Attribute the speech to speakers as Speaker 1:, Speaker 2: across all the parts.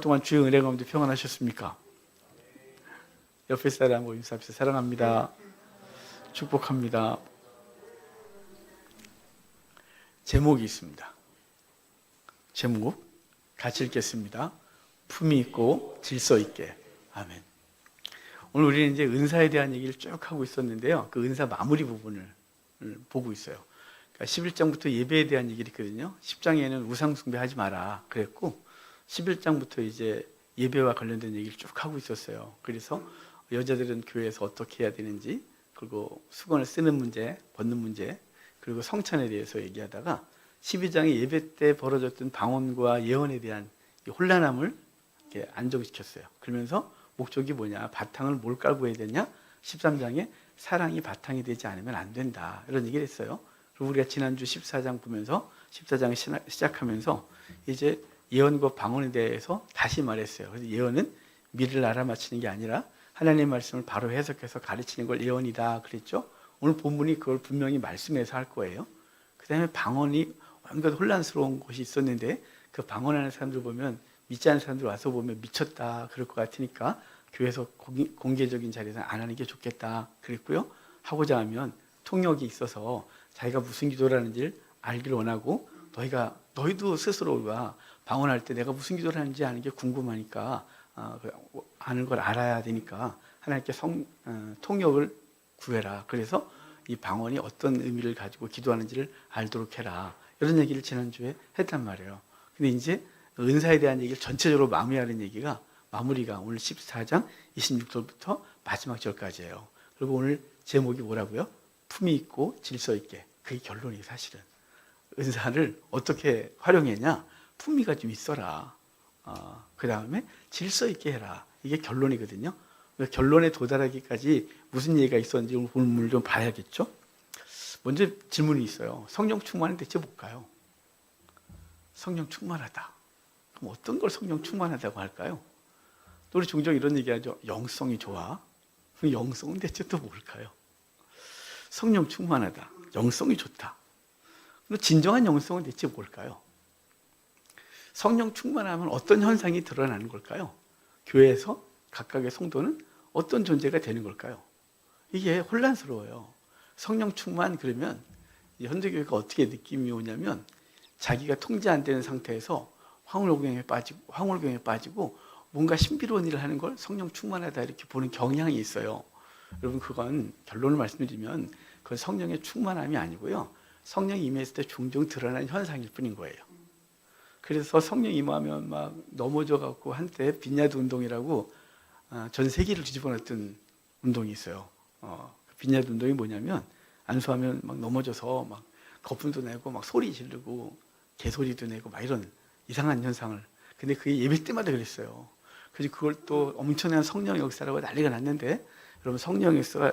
Speaker 1: 동안 주의 은혜 가운데 평안하셨습니까? 옆에 사람하고 인사합시다. 사랑합니다. 축복합니다. 제목이 있습니다. 제목 같이 읽겠습니다. 품위 있고 질서 있게. 아멘. 오늘 우리는 이제 은사에 대한 얘기를 쭉 하고 있었는데요. 그 은사 마무리 부분을 보고 있어요. 그러니까 11장부터 예배에 대한 얘기를 했거든요. 10장에는 우상 숭배하지 마라 그랬고 11장부터 이제 예배와 관련된 얘기를 쭉 하고 있었어요. 그래서 여자들은 교회에서 어떻게 해야 되는지, 그리고 수건을 쓰는 문제, 벗는 문제, 그리고 성찬에 대해서 얘기하다가 12장의 예배 때 벌어졌던 방언과 예언에 대한 혼란함을 이렇게 안정시켰어요. 그러면서 목적이 뭐냐, 바탕을 뭘 깔고 해야 되냐, 13장에 사랑이 바탕이 되지 않으면 안 된다, 이런 얘기를 했어요. 그리고 우리가 지난주 14장 보면서 14장을 시작하면서 이제 예언과 방언에 대해서 다시 말했어요. 그래서 예언은 미래를 알아맞히는 게 아니라 하나님의 말씀을 바로 해석해서 가르치는 걸 예언이다 그랬죠. 오늘 본문이 그걸 분명히 말씀해서 할 거예요. 그 다음에 방언이 온갖 혼란스러운 곳이 있었는데 그 방언하는 사람들 보면, 믿지 않는 사람들 와서 보면 미쳤다 그럴 것 같으니까 교회에서 공개적인 자리에서 안 하는 게 좋겠다 그랬고요. 하고자 하면 통역이 있어서 자기가 무슨 기도를 하는지를 알기를 원하고, 너희도 스스로가 방언할 때 내가 무슨 기도를 하는지 아는 게 궁금하니까 아는 걸 알아야 되니까 하나님께 통역을 구해라. 그래서 이 방언이 어떤 의미를 가지고 기도하는지를 알도록 해라. 이런 얘기를 지난주에 했단 말이에요. 근데 이제 은사에 대한 얘기를 전체적으로 마무리하는 얘기가, 마무리가 오늘 14장 26절부터 마지막 절까지예요. 그리고 오늘 제목이 뭐라고요? 품위 있고 질서 있게. 그게 결론이에요. 사실은 은사를 어떻게 활용했냐, 품위가 좀 있어라. 그 다음에 질서 있게 해라. 이게 결론이거든요. 결론에 도달하기까지 무슨 얘기가 있었는지 오늘 본문을 좀 봐야겠죠. 먼저 질문이 있어요. 성령 충만은 대체 뭘까요? 성령 충만하다. 그럼 어떤 걸 성령 충만하다고 할까요? 또 우리 종종 이런 얘기하죠. 영성이 좋아. 그럼 영성은 대체 또 뭘까요? 성령 충만하다. 영성이 좋다. 그럼 진정한 영성은 대체 뭘까요? 성령 충만하면 어떤 현상이 드러나는 걸까요? 교회에서 각각의 성도는 어떤 존재가 되는 걸까요? 이게 혼란스러워요. 성령 충만 그러면 현대교회가 어떻게 느낌이 오냐면, 자기가 통제 안 되는 상태에서 황홀경에 빠지고 뭔가 신비로운 일을 하는 걸 성령 충만하다 이렇게 보는 경향이 있어요. 여러분, 그건 결론을 말씀드리면 그건 성령의 충만함이 아니고요, 성령이 임했을 때 종종 드러나는 현상일 뿐인 거예요. 그래서 성령 임하면 막 넘어져 갖고 한때 빈야드 운동이라고 전 세계를 뒤집어놨던 운동이 있어요. 빈야드 운동이 뭐냐면, 안수하면 막 넘어져서 막 거품도 내고 막 소리 지르고 개소리도 내고 막 이런 이상한 현상을. 근데 그게 예배 때마다 그랬어요. 그래서 그걸 또 엄청난 성령 역사라고 난리가 났는데, 여러분, 성령 역사가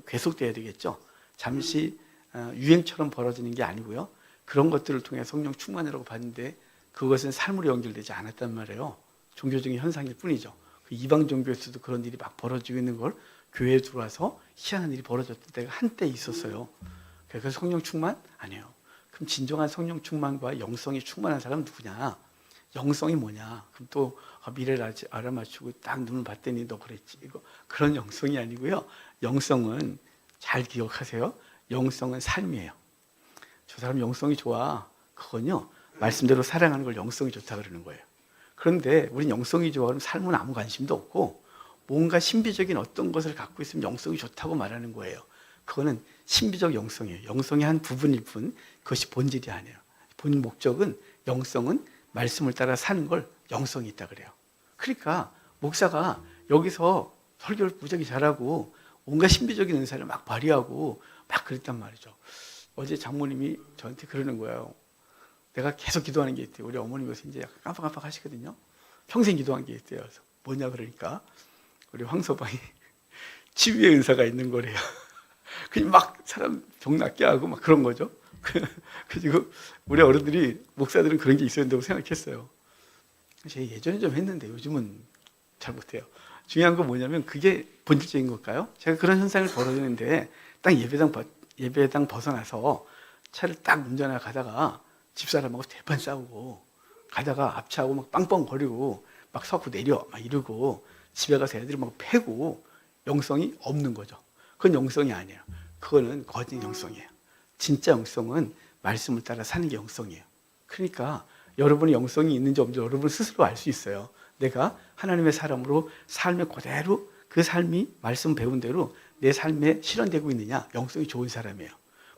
Speaker 1: 계속돼야 되겠죠. 잠시 유행처럼 벌어지는 게 아니고요, 그런 것들을 통해 성령 충만이라고 봤는데 그것은 삶으로 연결되지 않았단 말이에요. 종교적인 현상일 뿐이죠. 그 이방 종교에서도 그런 일이 막 벌어지고 있는 걸 교회에 들어와서 희한한 일이 벌어졌던 때가 한때 있었어요. 그래서 성령 충만? 아니에요. 그럼 진정한 성령 충만과 영성이 충만한 사람은 누구냐? 영성이 뭐냐? 그럼 또 미래를 알아맞추고 딱 눈을 봤더니 너 그랬지. 그런 영성이 아니고요. 영성은 잘 기억하세요. 영성은 삶이에요. 저 사람 영성이 좋아. 그건요, 말씀대로 사랑하는 걸 영성이 좋다 그러는 거예요. 그런데 우린 영성이 좋아 그러면 삶은 아무 관심도 없고, 뭔가 신비적인 어떤 것을 갖고 있으면 영성이 좋다고 말하는 거예요. 그거는 신비적 영성이에요. 영성의 한 부분일 뿐 그것이 본질이 아니에요. 본 목적은, 영성은 말씀을 따라 사는 걸 영성이 있다 그래요. 그러니까 목사가 여기서 설교를 무지하게 잘하고 뭔가 신비적인 은사를 막 발휘하고 막 그랬단 말이죠. 어제 장모님이 저한테 그러는 거예요. 내가 계속 기도하는 게 있대요. 우리 어머님이 이제 약간 깜빡깜빡 하시거든요. 평생 기도한 게 있대요. 그래서 뭐냐 그러니까 우리 황서방이 치유의 은사가 있는 거래요. 그냥 막 사람 병 낫게 하고 막 그런 거죠. 그리고 우리 어른들이, 목사들은 그런 게 있어야 된다고 생각했어요. 제가 예전에 좀 했는데 요즘은 잘 못해요. 중요한 건 뭐냐면, 그게 본질적인 걸까요? 제가 그런 현상을 벌어지는데 딱 예배당 벗어나서 차를 딱 운전하러 가다가 집사람하고 대판 싸우고, 가다가 앞차하고 막 빵빵거리고 막 서고 내려 막 이러고 집에 가서 애들이 막 패고 영성이 없는 거죠. 그건 영성이 아니에요. 그거는 거짓 영성이에요. 진짜 영성은 말씀을 따라 사는 게 영성이에요. 그러니까 여러분의 영성이 있는지 없는지 여러분 스스로 알 수 있어요. 내가 하나님의 사람으로 삶에 그대로 그 삶이 말씀 배운 대로 내 삶에 실현되고 있느냐, 영성이 좋은 사람이에요.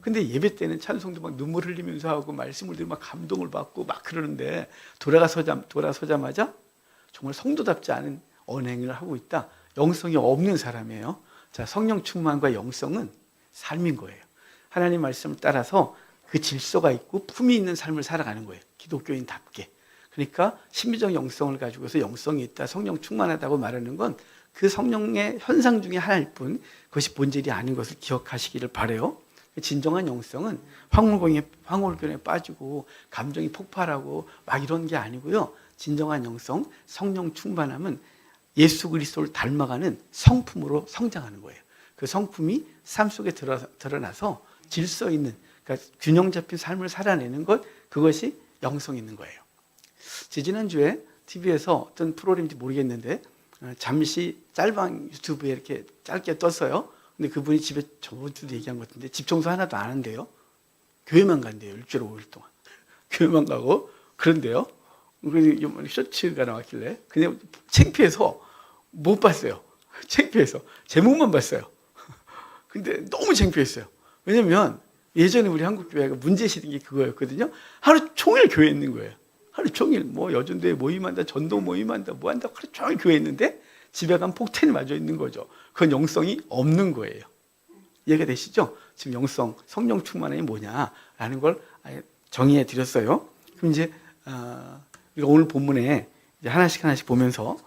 Speaker 1: 근데 예배 때는 찬송도 막 눈물 흘리면서 하고 말씀을 들으면 막 감동을 받고 막 그러는데 돌아서자마자 정말 성도답지 않은 언행을 하고 있다. 영성이 없는 사람이에요. 자, 성령 충만과 영성은 삶인 거예요. 하나님 말씀을 따라서 그 질서가 있고 품이 있는 삶을 살아가는 거예요. 기독교인답게. 그러니까 신비적 영성을 가지고서 영성이 있다, 성령 충만하다고 말하는 건 그 성령의 현상 중에 하나일 뿐 그것이 본질이 아닌 것을 기억하시기를 바라요. 진정한 영성은 황홀견에 빠지고 감정이 폭발하고 막 이런 게 아니고요. 진정한 영성, 성령 충만함은 예수 그리스도를 닮아가는 성품으로 성장하는 거예요. 그 성품이 삶 속에 드러나서 질서 있는, 그러니까 균형 잡힌 삶을 살아내는 것, 그것이 영성 있는 거예요. 지난주에 TV에서 어떤 프로그램인지 모르겠는데 잠시 짤방 유튜브에 이렇게 짧게 떴어요. 근데 그분이 집에 저번 주도 얘기한 것 같은데 집 청소 하나도 안 한대요. 교회만 간대요. 일주일에 5일 동안. 교회만 가고 그런데요. 셔츠가 나왔길래 그냥 창피해서 못 봤어요. 창피해서 제목만 봤어요. 근데 너무 창피했어요. 왜냐면 예전에 우리 한국 교회가 문제시된 게 그거였거든요. 하루 종일 교회에 있는 거예요. 하루 종일 뭐 여전도에 모임한다, 전도 모임한다, 뭐 한다, 하루 종일 교회에 있는데 집에 가면 폭탄이 맞아 있는 거죠. 그건 영성이 없는 거예요. 이해가 되시죠? 지금 영성, 성령 충만함이 뭐냐라는 걸 정의해 드렸어요. 그럼 이제 우리가 오늘 본문에 이제 하나씩 보면서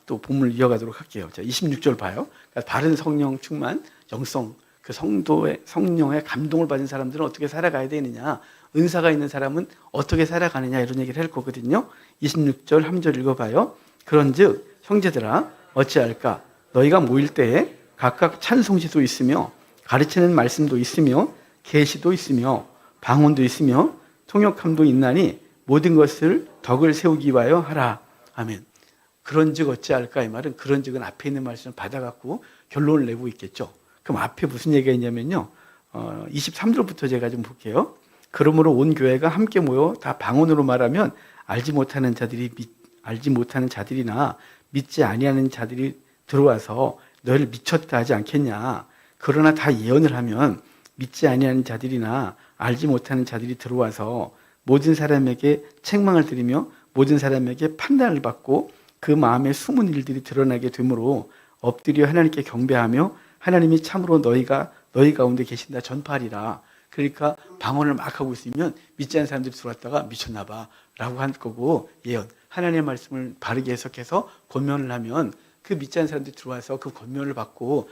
Speaker 1: 또 본문을 이어가도록 할게요. 자, 26절 봐요. 그러니까 바른 성령 충만, 영성, 그 성령의 감동을 받은 사람들은 어떻게 살아가야 되느냐, 은사가 있는 사람은 어떻게 살아가느냐, 이런 얘기를 할 거거든요. 26절 한 절 읽어봐요. 그런즉 형제들아 어찌할까? 너희가 모일 때에 각각 찬송시도 있으며 가르치는 말씀도 있으며 계시도 있으며 방언도 있으며 통역함도 있나니 모든 것을 덕을 세우기 위하여 하라. 아멘. 그런즉 어찌할까? 이 말은 그런즉은 앞에 있는 말씀을 받아갖고 결론을 내고 있겠죠. 그럼 앞에 무슨 얘기가 있냐면요. 23절부터 제가 좀 볼게요. 그러므로 온 교회가 함께 모여 다 방언으로 말하면 알지 못하는 자들이나 믿지 아니하는 자들이 들어와서 너희를 미쳤다 하지 않겠냐. 그러나 다 예언을 하면 믿지 아니하는 자들이나 알지 못하는 자들이 들어와서 모든 사람에게 책망을 드리며 모든 사람에게 판단을 받고 그 마음에 숨은 일들이 드러나게 되므로 엎드려 하나님께 경배하며 하나님이 참으로 너희 가운데 계신다 전파하리라. 그러니까 방언을 막 하고 있으면 믿지 않는 사람들이 들어왔다가 미쳤나 봐 라고 할 거고, 예언, 하나님의 말씀을 바르게 해석해서 권면을 하면 그 믿지 않는 사람들이 들어와서 그 권면을 받고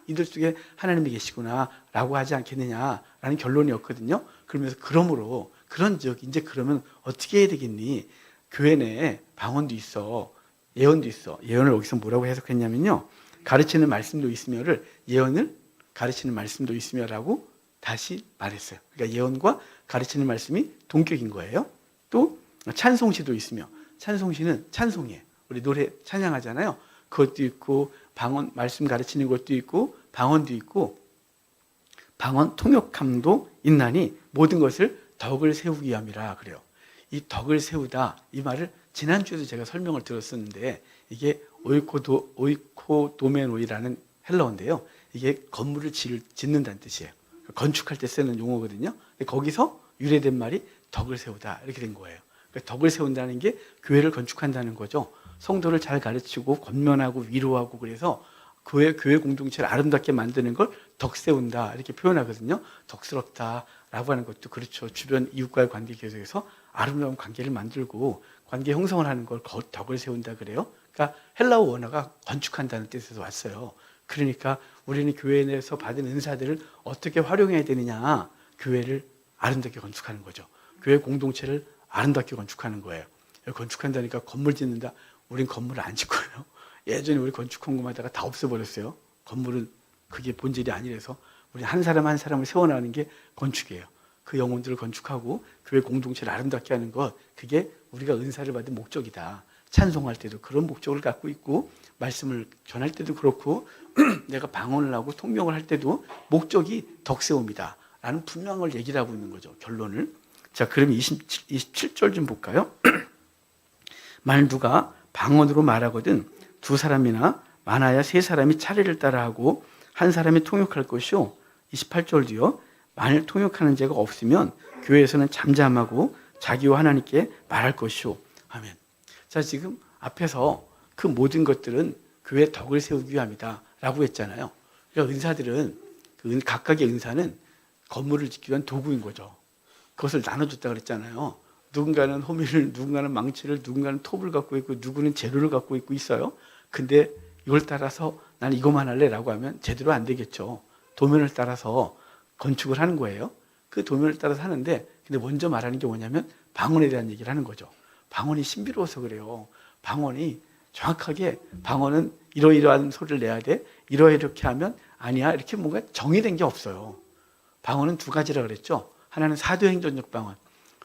Speaker 1: 이들 속에 하나님이 계시구나 라고 하지 않겠느냐라는 결론이었거든요. 그러면서 그러므로 그런즉 이제 그러면 어떻게 해야 되겠니? 교회 내에 방언도 있어, 예언도 있어. 예언을 여기서 뭐라고 해석했냐면요, 가르치는 말씀도 있으며를 예언을 가르치는 말씀도 있으며라고 다시 말했어요. 그러니까 예언과 가르치는 말씀이 동격인 거예요. 또 찬송시도 있으며, 찬송시는 찬송이에요. 우리 노래 찬양하잖아요. 그것도 있고 방언 말씀 가르치는 것도 있고 방언도 있고 방언 통역함도 있나니 모든 것을 덕을 세우기 위함이라 그래요. 이 덕을 세우다, 이 말을 지난주에도 제가 설명을 들었었는데 이게 오이코도메노이라는 헬라어인데요. 이게 건물을 짓는다는 뜻이에요. 건축할 때 쓰는 용어거든요. 거기서 유래된 말이 덕을 세우다 이렇게 된 거예요. 그러니까 덕을 세운다는 게 교회를 건축한다는 거죠. 성도를 잘 가르치고 권면하고 위로하고 그래서 교회 공동체를 아름답게 만드는 걸 덕 세운다 이렇게 표현하거든요. 덕스럽다라고 하는 것도 그렇죠. 주변 이웃과의 관계 계속해서 아름다운 관계를 만들고 관계 형성을 하는 걸 덕을 세운다 그래요. 그러니까 헬라어 원어가 건축한다는 뜻에서 왔어요. 그러니까 우리는 교회 내에서 받은 은사들을 어떻게 활용해야 되느냐, 교회를 아름답게 건축하는 거죠. 교회 공동체를 아름답게 건축하는 거예요. 건축한다니까 건물 짓는다. 우린 건물을 안 짓고요. 예전에 우리 건축 헌금하다가 다 없애버렸어요. 건물은 그게 본질이 아니라서 우리 한 사람 한 사람을 세워나가는 게 건축이에요. 그 영혼들을 건축하고 교회 공동체를 아름답게 하는 것, 그게 우리가 은사를 받은 목적이다. 찬송할 때도 그런 목적을 갖고 있고, 말씀을 전할 때도 그렇고, 내가 방언을 하고 통역을 할 때도 목적이 덕세움이다 라는 분명한 걸 얘기를 하고 있는 거죠. 결론을. 자, 그러면 27절 좀 볼까요? 만일 누가 방언으로 말하거든 두 사람이나 많아야 세 사람이 차례를 따라하고 한 사람이 통역할 것이요. 28절 뒤요. 만일 통역하는 자가 없으면 교회에서는 잠잠하고 자기와 하나님께 말할 것이요. 아멘. 자, 지금 앞에서 그 모든 것들은 교회의 덕을 세우기 위함이다 라고 했잖아요. 그러니까 은사들은, 각각의 은사는 건물을 짓기 위한 도구인 거죠. 그것을 나눠줬다 그랬잖아요. 누군가는 호미를, 누군가는 망치를, 누군가는 톱을 갖고 있고, 누구는 재료를 갖고 있고 있어요. 근데 이걸 따라서 나는 이것만 할래 라고 하면 제대로 안 되겠죠. 도면을 따라서 건축을 하는 거예요. 그 도면을 따라서 하는데, 근데 먼저 말하는 게 뭐냐면 방언에 대한 얘기를 하는 거죠. 방언이 신비로워서 그래요. 방언이 정확하게, 방언은 이러이러한 소리를 내야 돼, 이렇게 하면 아니야, 이렇게 뭔가 정의된 게 없어요. 방언은 두 가지라 그랬죠. 하나는 사도행전적 방언.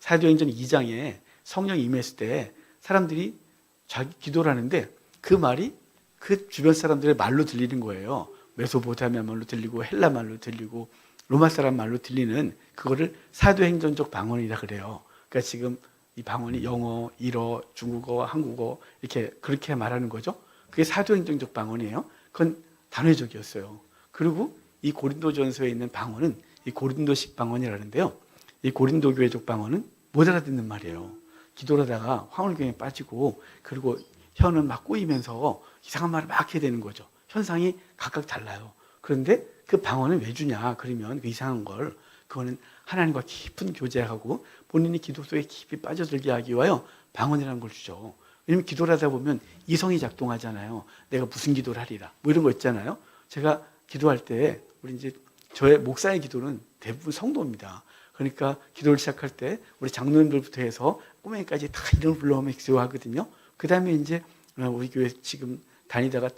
Speaker 1: 사도행전 2장에 성령이 임했을 때 사람들이 자기 기도를 하는데 그 말이 그 주변 사람들의 말로 들리는 거예요. 메소포타미아 말로 들리고 헬라 말로 들리고 로마 사람 말로 들리는 그거를 사도행전적 방언이라 그래요. 그러니까 지금 이 방언이 영어, 일어, 중국어, 한국어 이렇게 그렇게 말하는 거죠. 그게 사도행전적 방언이에요. 그건 단회적이었어요. 그리고 이 고린도전서에 있는 방언은 이 고린도식 방언이라는데요. 이 고린도 교회적 방언은 못 알아듣는 말이에요. 기도를 하다가 황홀경에 빠지고, 그리고 혀는 막 꼬이면서 이상한 말을 막 해야 되는 거죠. 현상이 각각 달라요. 그런데 그 방언은 왜 주냐? 그러면 그 이상한 걸, 그거는 하나님과 깊은 교제하고 본인이 기도 속에 깊이 빠져들게 하기 위하여 방언이라는 걸 주죠. 왜냐면 기도를 하다 보면 이성이 작동하잖아요. 내가 무슨 기도를 하리라, 뭐 이런 거 있잖아요. 제가 기도할 때, 우리 이제 저의 목사의 기도는 대부분 성도입니다. 그러니까 기도를 시작할 때 우리 장로님들부터 해서 꼬맹이까지 다 이름을 불러오면서 기도하거든요. 그 다음에 이제 우리 교회 지금 다니다가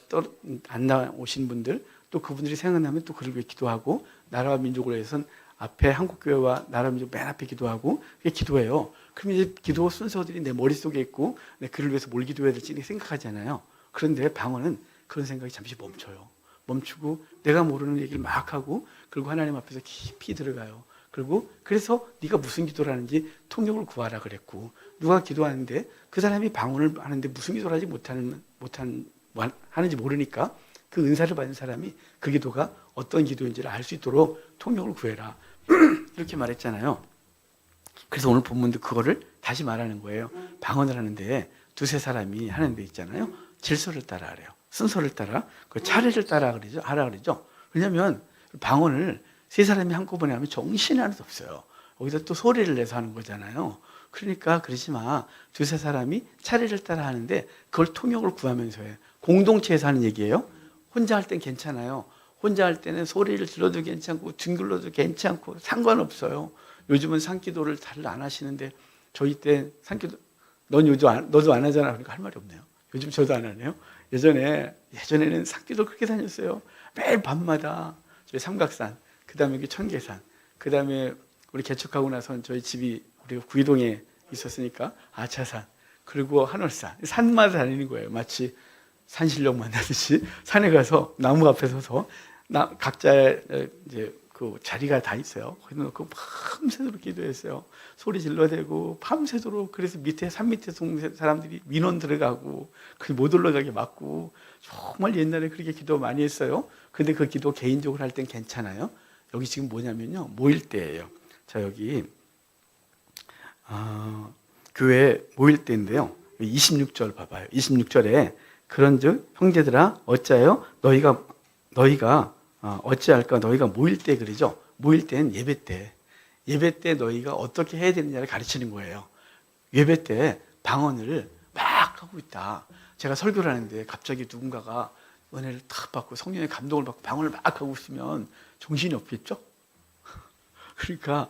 Speaker 1: 안 나오신 분들, 또 그분들이 생각나면 또 그를 위해 기도하고, 나라와 민족을 위해서는 앞에 한국교회와 나라 민족 맨 앞에 기도하고, 그게 기도예요. 그럼 이제 기도 순서들이 내 머릿속에 있고, 내 그를 위해서 뭘 기도해야 될지 생각하잖아요. 그런데 방언은 그런 생각이 잠시 멈추고 내가 모르는 얘기를 막 하고, 그리고 하나님 앞에서 깊이 들어가요. 그리고 그래서 네가 무슨 기도를 하는지 통역을 구하라 그랬고, 누가 기도하는데 그 사람이 방언을 하는데 무슨 기도를 하지 하는지 모르니까 그 은사를 받은 사람이 그 기도가 어떤 기도인지를 알 수 있도록 통역을 구해라 이렇게 말했잖아요. 그래서 오늘 본문도 그거를 다시 말하는 거예요. 방언을 하는데 두세 사람이 하는 데 있잖아요. 질서를 따라 하래요. 순서를 따라, 그 차례를 따라 하라 그러죠. 왜냐하면 방언을 세 사람이 한꺼번에 하면 정신이 하나도 없어요. 거기서 또 소리를 내서 하는 거잖아요. 그러니까 그러지 마. 두세 사람이 차례를 따라 하는데 그걸 통역을 구하면서 해. 공동체에서 하는 얘기예요. 혼자 할 땐 괜찮아요. 혼자 할 때는 소리를 질러도 괜찮고 뒹굴러도 괜찮고 상관없어요. 요즘은 산기도를 잘 안 하시는데 저희 때 산기도, 너도 안 하잖아. 그러니까 할 말이 없네요. 요즘 저도 안 하네요. 예전에는 산기도 그렇게 다녔어요. 매일 밤마다 저희 삼각산, 그 다음에 여기 천계산, 그 다음에 우리 개척하고 나서는 저희 집이 우리가 구이동에 있었으니까 아차산, 그리고 한월산, 산마다 다니는 거예요. 마치 산신령 만나듯이 산에 가서 나무 앞에 서서 각자의 이제 그 자리가 다 있어요. 거기 놓고 밤새도록 기도했어요. 소리 질러대고 밤새도록. 그래서 산 밑에 동네 사람들이 민원 들어가고 못 올라가게 막고, 정말 옛날에 그렇게 기도 많이 했어요. 근데 그 기도 개인적으로 할 땐 괜찮아요. 여기 지금 뭐냐면요, 모일 때예요. 자, 여기 교회 모일 때인데요. 26절 봐봐요. 26절에 그런즉 형제들아 어찌하여 너희가 어찌할까, 너희가 모일 때 그러죠. 모일 때는 예배 때 너희가 어떻게 해야 되느냐를 가르치는 거예요. 예배 때 방언을 막 하고 있다. 제가 설교를 하는데 갑자기 누군가가 은혜를 탁 받고 성령의 감동을 받고 방언을 막 하고 있으면 정신이 없겠죠? 그러니까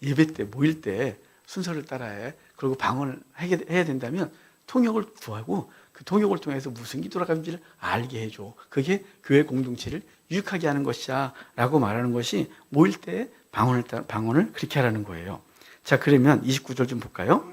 Speaker 1: 예배 때, 모일 때 순서를 따라해. 그리고 방언을 해야 된다면 통역을 구하고 그 통역을 통해서 무슨 기도를 하는지를 알게 해줘. 그게 교회 공동체를 유익하게 하는 것이야 라고 말하는 것이 모일 때 방언을 그렇게 하라는 거예요. 자, 그러면 29절 좀 볼까요?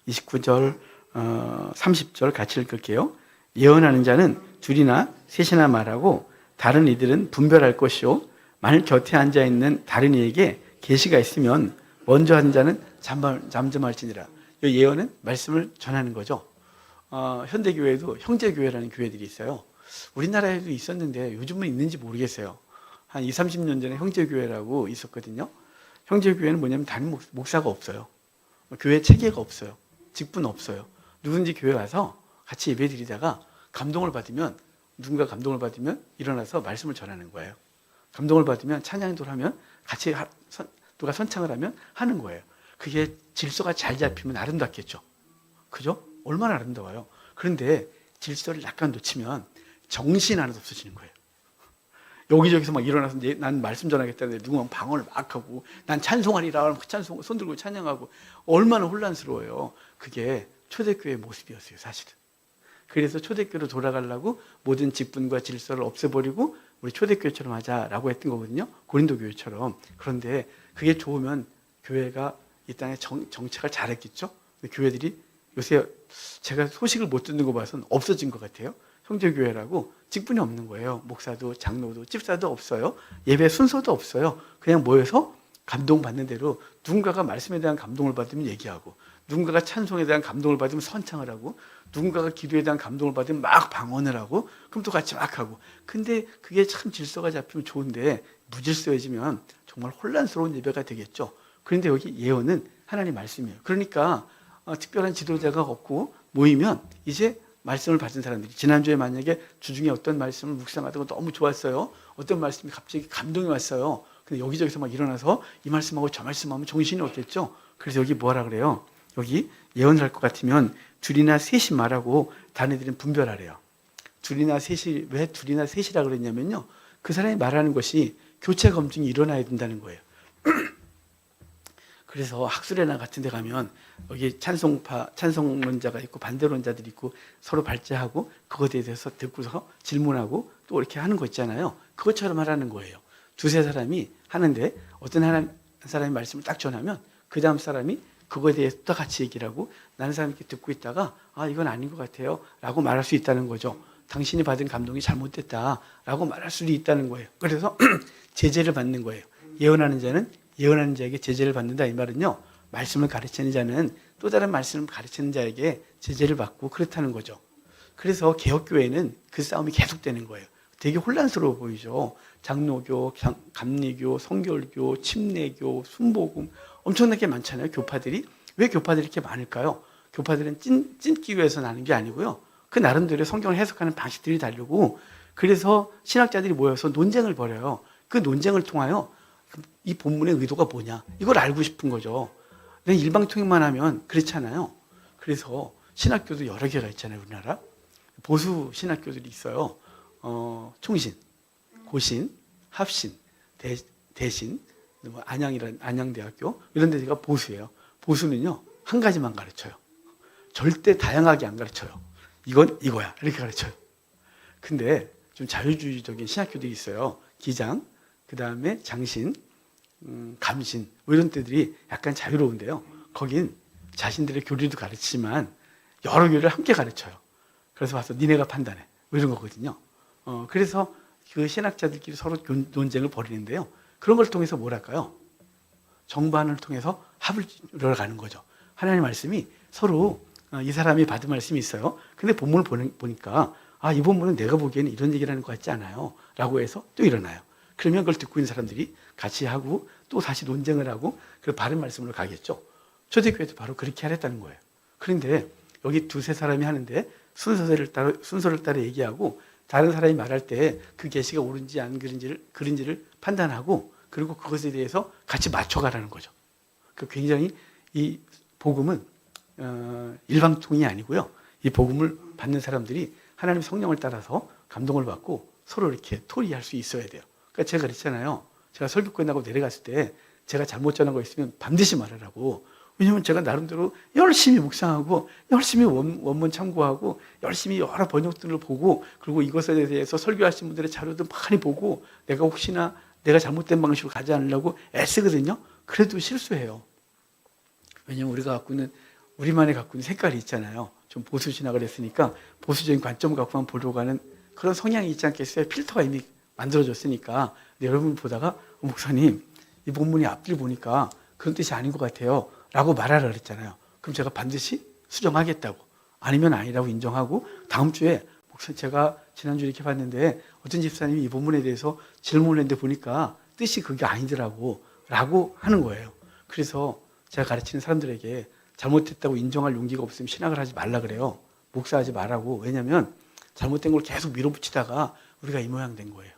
Speaker 1: 29절 30절 같이 읽을게요. 예언하는 자는 둘이나 셋이나 말하고 다른 이들은 분별할 것이요 만일 곁에 앉아 있는 다른 이에게 계시가 있으면 먼저 한 자는 잠잠할지니라. 이 예언은 말씀을 전하는 거죠. 현대교회도 형제교회라는 교회들이 있어요. 우리나라에도 있었는데 요즘은 있는지 모르겠어요. 한 20, 30년 전에 형제교회라고 있었거든요. 형제교회는 뭐냐면 다른 목사가 없어요. 교회 체계가 없어요. 직분 없어요. 누군지 교회 와서 같이 예배 드리다가 감동을 받으면, 누군가 감동을 받으면 일어나서 말씀을 전하는 거예요. 감동을 받으면 찬양도를 하면 같이 누가 선창을 하면 하는 거예요. 그게 질서가 잘 잡히면 아름답겠죠. 그죠? 얼마나 아름다워요. 그런데 질서를 약간 놓치면 정신 하나도 없어지는 거예요. 여기저기서 막 일어나서 난 말씀 전하겠다는데 누군가 방언을 막 하고 난 찬송하리라 찬송 손 들고 찬양하고 얼마나 혼란스러워요. 그게 초대교회의 모습이었어요, 사실은. 그래서 초대교회로 돌아가려고 모든 직분과 질서를 없애버리고 우리 초대교회처럼 하자라고 했던 거거든요. 고린도 교회처럼. 그런데 그게 좋으면 교회가 이 땅에 정착을 잘했겠죠. 근데 교회들이 요새 제가 소식을 못 듣는 거 봐서는 없어진 것 같아요. 형제교회라고 직분이 없는 거예요. 목사도 장로도 집사도 없어요. 예배 순서도 없어요. 그냥 모여서 감동받는 대로 누군가가 말씀에 대한 감동을 받으면 얘기하고, 누군가가 찬송에 대한 감동을 받으면 선창을 하고, 누군가가 기도에 대한 감동을 받으면 막 방언을 하고, 그럼 또 같이 막 하고. 근데 그게 참 질서가 잡히면 좋은데 무질서해지면 정말 혼란스러운 예배가 되겠죠. 그런데 여기 예언은 하나님 말씀이에요. 그러니까 특별한 지도자가 없고 모이면 이제 말씀을 받은 사람들이, 지난주에 만약에 주중에 어떤 말씀을 묵상하다가 너무 좋았어요. 어떤 말씀이 갑자기 감동이 왔어요. 근데 여기저기서 막 일어나서 이 말씀하고 저 말씀하면 정신이 없겠죠. 그래서 여기 뭐라 그래요? 여기 예언할 것 같으면 둘이나 셋이 말하고 다른 애들은 분별하래요. 둘이나 셋이, 왜 둘이나 셋이라 그랬냐면요, 그 사람이 말하는 것이 교체 검증이 일어나야 된다는 거예요. 그래서 학술회나 같은 데 가면 여기 찬송론자가 있고 반대론자들이 있고 서로 발제하고 그것에 대해서 듣고서 질문하고 또 이렇게 하는 거 있잖아요. 그것처럼 하라는 거예요. 두세 사람이 하는데 어떤 한 사람이 말씀을 딱 전하면 그 다음 사람이 그거에 대해서 또 같이 얘기를 하고, 나는 사람이 이렇게 듣고 있다가 이건 아닌 것 같아요 라고 말할 수 있다는 거죠. 당신이 받은 감동이 잘못됐다 라고 말할 수도 있다는 거예요. 그래서 제재를 받는 거예요. 예언하는 자는 예언하는 자에게 제재를 받는다. 이 말은요, 말씀을 가르치는 자는 또 다른 말씀을 가르치는 자에게 제재를 받고 그렇다는 거죠. 그래서 개혁교회는 그 싸움이 계속되는 거예요. 되게 혼란스러워 보이죠. 장로교, 감리교, 성결교, 침례교, 순복음 엄청나게 많잖아요. 교파들이. 왜 교파들이 이렇게 많을까요? 교파들은 찐기 위해서 나는 게 아니고요, 그 나름대로 성경을 해석하는 방식들이 다르고, 그래서 신학자들이 모여서 논쟁을 벌여요. 그 논쟁을 통하여 이 본문의 의도가 뭐냐, 이걸 알고 싶은 거죠. 근데 일방통행만 하면 그렇잖아요. 그래서 신학교도 여러 개가 있잖아요. 우리나라 보수 신학교들이 있어요. 총신, 고신, 합신, 대신, 안양대학교 이런 데가 보수예요. 보수는요, 한 가지만 가르쳐요. 절대 다양하게 안 가르쳐요. 이건 이거야 이렇게 가르쳐요. 근데 좀 자유주의적인 신학교들이 있어요. 기장, 그 다음에 장신, 감신 이런 데들이 약간 자유로운데요, 거긴 자신들의 교리도 가르치지만 여러 교리를 함께 가르쳐요. 그래서 와서 니네가 판단해 이런 거거든요. 그래서 그 신학자들끼리 서로 논쟁을 벌이는데요, 그런 걸 통해서 뭐랄까요, 정반을 통해서 합을 이뤄가는 거죠. 하나님의 말씀이 서로 이 사람이 받은 말씀이 있어요. 근데 본문을 보니까 이 본문은 내가 보기에는 이런 얘기를 하는 것 같지 않아요 라고 해서 또 일어나요. 그러면 그걸 듣고 있는 사람들이 같이 하고 또 다시 논쟁을 하고 그 바른 말씀으로 가겠죠. 초대교회도 바로 그렇게 하랬다는 거예요. 그런데 여기 두세 사람이 하는데 순서를 따라 얘기하고, 다른 사람이 말할 때 그 계시가 옳은지 안 그른지를 판단하고, 그리고 그것에 대해서 같이 맞춰가라는 거죠. 굉장히 이 복음은 일방통이 아니고요, 이 복음을 받는 사람들이 하나님의 성령을 따라서 감동을 받고 서로 이렇게 토리할 수 있어야 돼요. 그러니까 제가 그랬잖아요. 제가 설교 끝나고 내려갔을 때 제가 잘못 전한 거 있으면 반드시 말하라고. 왜냐하면 제가 나름대로 열심히 묵상하고 열심히 원문 참고하고 열심히 여러 번역들을 보고, 그리고 이것에 대해서 설교하신 분들의 자료도 많이 보고, 내가 혹시나 내가 잘못된 방식으로 가지 않으려고 애쓰거든요. 그래도 실수해요. 왜냐하면 우리만이 갖고 있는 색깔이 있잖아요. 좀 보수 신학을 했으니까 보수적인 관점을 갖고만 보려고 하는 그런 성향이 있지 않겠어요? 필터가 이미 만들어졌으니까. 근데 여러분 보다가 목사님 이 본문의 앞뒤를 보니까 그런 뜻이 아닌 것 같아요 라고 말하라 그랬잖아요. 그럼 제가 반드시 수정하겠다고, 아니면 아니라고 인정하고, 다음 주에 목사님 제가 지난주에 이렇게 봤는데 어떤 집사님이 이 본문에 대해서 질문을 했는데 보니까 뜻이 그게 아니더라고 라고 하는 거예요. 그래서 제가 가르치는 사람들에게 잘못했다고 인정할 용기가 없으면 신학을 하지 말라 그래요. 목사하지 말라고. 왜냐하면 잘못된 걸 계속 밀어붙이다가 우리가 이 모양 된 거예요.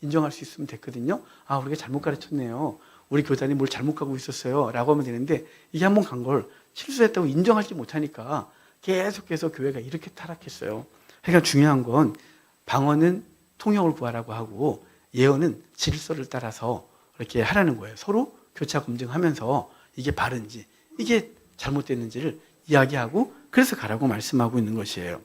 Speaker 1: 인정할 수 있으면 됐거든요. 아, 우리가 잘못 가르쳤네요. 우리 교단이 뭘 잘못 가고 있었어요 라고 하면 되는데, 이게 한번 간 걸 실수했다고 인정하지 못하니까 계속해서 교회가 이렇게 타락했어요. 그러니까 중요한 건 방언은 통역을 구하라고 하고 예언은 질서를 따라서 이렇게 하라는 거예요. 서로 교차 검증하면서 이게 바른지 이게 잘못됐는지를 이야기하고, 그래서 가라고 말씀하고 있는 것이에요.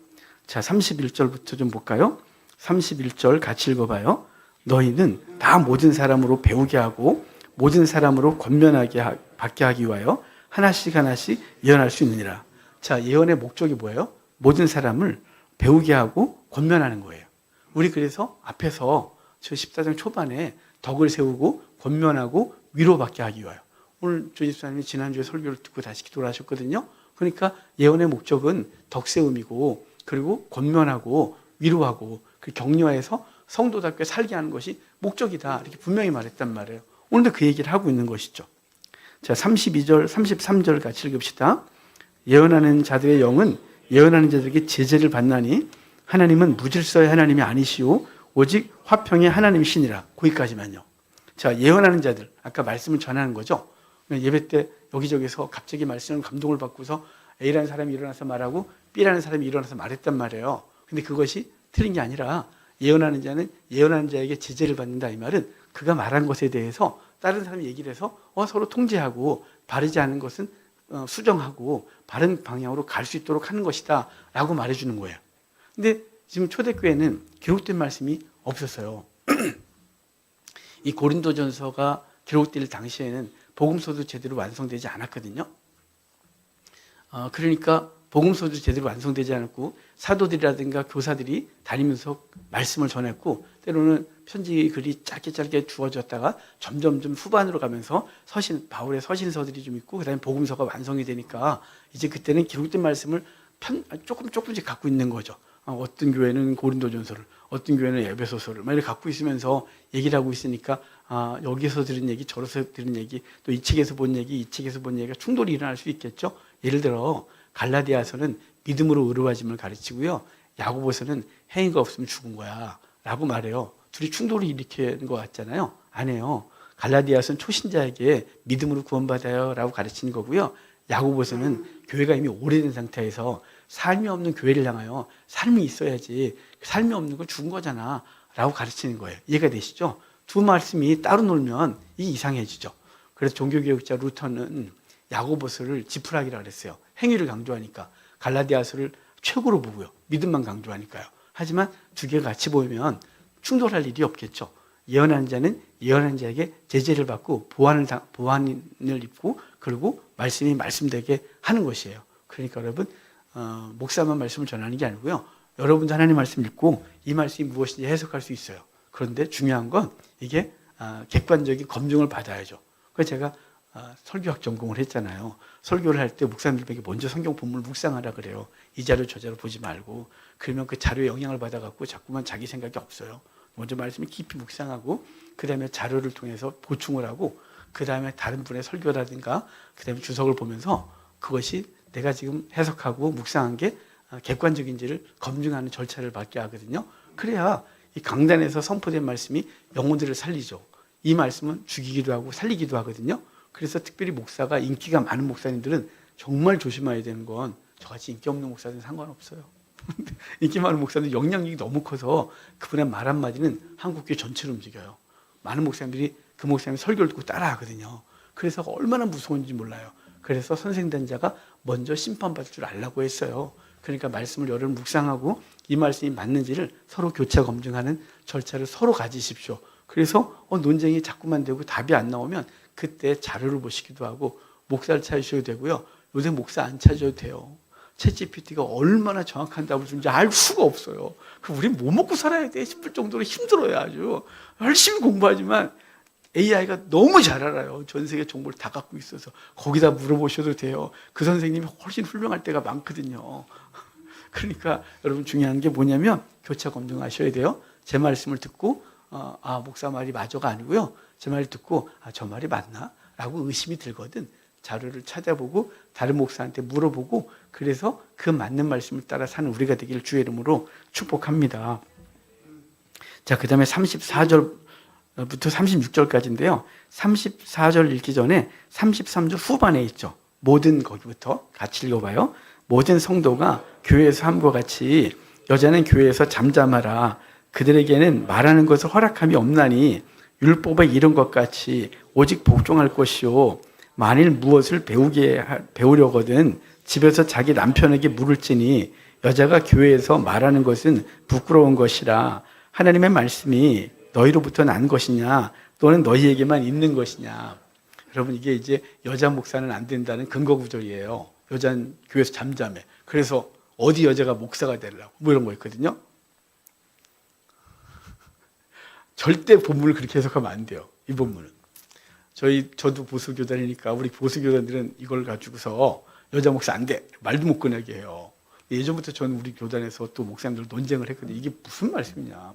Speaker 1: 자, 31절부터 좀 볼까요? 31절 같이 읽어봐요. 너희는 다 모든 사람으로 배우게 하고 모든 사람으로 권면하게 받게 하기 위하여 하나씩 하나씩 예언할 수 있느니라. 자, 예언의 목적이 뭐예요? 모든 사람을 배우게 하고 권면하는 거예요. 우리 그래서 앞에서 저 14장 초반에 덕을 세우고 권면하고 위로받게 하기 위하여. 오늘 조 집사님이 지난주에 설교를 듣고 다시 기도를 하셨거든요. 그러니까 예언의 목적은 덕세움이고, 그리고 권면하고 위로하고 그 격려해서 성도답게 살게 하는 것이 목적이다, 이렇게 분명히 말했단 말이에요. 오늘도 그 얘기를 하고 있는 것이죠. 자, 32절 33절 같이 읽읍시다. 예언하는 자들의 영은 예언하는 자들에게 제재를 받나니 하나님은 무질서의 하나님이 아니시오 오직 화평의 하나님이시니라. 거기까지만요. 자, 예언하는 자들, 아까 말씀을 전하는 거죠. 예배 때 여기저기서 갑자기 말씀을 감동을 받고서 A라는 사람이 일어나서 말하고 B라는 사람이 일어나서 말했단 말이에요. 근데 그것이 틀린 게 아니라 예언하는 자는 예언하는 자에게 제재를 받는다, 이 말은 그가 말한 것에 대해서 다른 사람이 얘기를 해서 서로 통제하고 바르지 않은 것은 수정하고 바른 방향으로 갈 수 있도록 하는 것이다 라고 말해주는 거예요. 근데 지금 초대교회는 기록된 말씀이 없었어요. 이 고린도전서가 기록될 당시에는 복음서도 제대로 완성되지 않았거든요. 그러니까 복음서도 제대로 완성되지 않았고 사도들이라든가 교사들이 다니면서 말씀을 전했고, 때로는 편지 글이 짧게 주어졌다가 점점 후반으로 가면서 바울의 서신서들이 좀 있고 그다음에 복음서가 완성이 되니까 이제 그때는 기록된 말씀을 조금씩 갖고 있는 거죠. 어떤 교회는 고린도전서를, 어떤 교회는 에베소서를 막 이렇게 갖고 있으면서 얘기를 하고 있으니까 여기서 들은 얘기, 저기서 들은 얘기, 또 이 책에서 본 얘기, 이 책에서 본 얘기가 충돌이 일어날 수 있겠죠. 예를 들어 갈라디아서는 믿음으로 의로워짐을 가르치고요, 야고보서는 행위가 없으면 죽은 거야 라고 말해요. 둘이 충돌을 일으키는 것 같잖아요. 아니에요. 갈라디아서는 초신자에게 믿음으로 구원받아요 라고 가르치는 거고요, 야고보서는 교회가 이미 오래된 상태에서 삶이 없는 교회를 향하여 삶이 있어야지, 삶이 없는 건 죽은 거잖아 라고 가르치는 거예요. 이해가 되시죠? 두 말씀이 따로 놀면 이상해지죠. 그래서 종교개혁자 루터는 야고보서를 지푸라기라고 그랬어요. 행위를 강조하니까. 갈라디아서를 최고로 보고요, 믿음만 강조하니까요. 하지만 두 개가 같이 보이면 충돌할 일이 없겠죠. 예언하는 자는 예언하는 자에게 제재를 받고 보완을 입고, 그리고 말씀이 말씀되게 하는 것이에요. 그러니까 여러분, 목사만 말씀을 전하는 게 아니고요, 여러분도 하나님 말씀 읽고 이 말씀이 무엇인지 해석할 수 있어요. 그런데 중요한 건 이게 객관적인 검증을 받아야죠. 그래서 제가 설교학 전공을 했잖아요. 설교를 할 때 목사님들에게 먼저 성경 본문을 묵상하라 그래요. 이 자료 저 자료 보지 말고. 그러면 그 자료에 영향을 받아갖고 자꾸만 자기 생각이 없어요. 먼저 말씀을 깊이 묵상하고 그 다음에 자료를 통해서 보충을 하고 그 다음에 다른 분의 설교라든가 그 다음에 주석을 보면서 그것이 내가 지금 해석하고 묵상한 게 객관적인지를 검증하는 절차를 밟게 하거든요. 그래야 이 강단에서 선포된 말씀이 영혼들을 살리죠. 이 말씀은 죽이기도 하고 살리기도 하거든요. 그래서 특별히 목사가 인기가 많은 목사님들은 정말 조심해야 되는 건, 저같이 인기 없는 목사들은 상관없어요. 인기 많은 목사들은 영향력이 너무 커서 그분의 말 한마디는 한국교회 전체를 움직여요. 많은 목사님들이 그 목사님 설교를 듣고 따라하거든요. 그래서 얼마나 무서운지 몰라요. 그래서 선생단자가 먼저 심판받을 줄 알라고 했어요. 그러니까 말씀을 여러 묵상하고 이 말씀이 맞는지를 서로 교차 검증하는 절차를 서로 가지십시오. 그래서 논쟁이 자꾸만 되고 답이 안 나오면 그때 자료를 보시기도 하고 목사를 찾으셔도 되고요. 요새 목사 안 찾아도 돼요. 챗GPT가 얼마나 정확한 답을 주는지 알 수가 없어요. 우리 뭐 먹고 살아야 돼 싶을 정도로 힘들어요. 아주 열심히 공부하지만 AI가 너무 잘 알아요. 전 세계 정보를 다 갖고 있어서 거기다 물어보셔도 돼요. 그 선생님이 훨씬 훌륭할 때가 많거든요. 그러니까 여러분 중요한 게 뭐냐면 교차 검증하셔야 돼요. 제 말씀을 듣고 목사 말이 맞아가 아니고요. 제 말을 듣고 저 말이 맞나? 라고 의심이 들거든. 자료를 찾아보고 다른 목사한테 물어보고 그래서 그 맞는 말씀을 따라 사는 우리가 되기를 주의 이름으로 축복합니다. 자, 그 다음에 34절부터 36절까지인데요. 34절 읽기 전에 33절 후반에 있죠. 모든 거기부터 같이 읽어봐요. 모든 성도가 교회에서 함과 같이 여자는 교회에서 잠잠하라. 그들에게는 말하는 것을 허락함이 없나니 율법에 이른 것 같이 오직 복종할 것이요. 만일 무엇을 배우려거든 집에서 자기 남편에게 물을지니 여자가 교회에서 말하는 것은 부끄러운 것이라. 하나님의 말씀이 너희로부터 난 것이냐 또는 너희에게만 있는 것이냐. 여러분 이게 이제 여자 목사는 안 된다는 근거 구절이에요. 여자는 교회에서 잠잠해. 그래서 어디 여자가 목사가 되려고 뭐 이런 거 있거든요. 절대 본문을 그렇게 해석하면 안 돼요. 이 본문은. 저도 보수교단이니까 우리 보수교단들은 이걸 가지고서 여자 목사 안 돼. 말도 못 꺼내게 해요. 예전부터 저는 우리 교단에서 또 목사님들 논쟁을 했거든요. 이게 무슨 말씀이냐.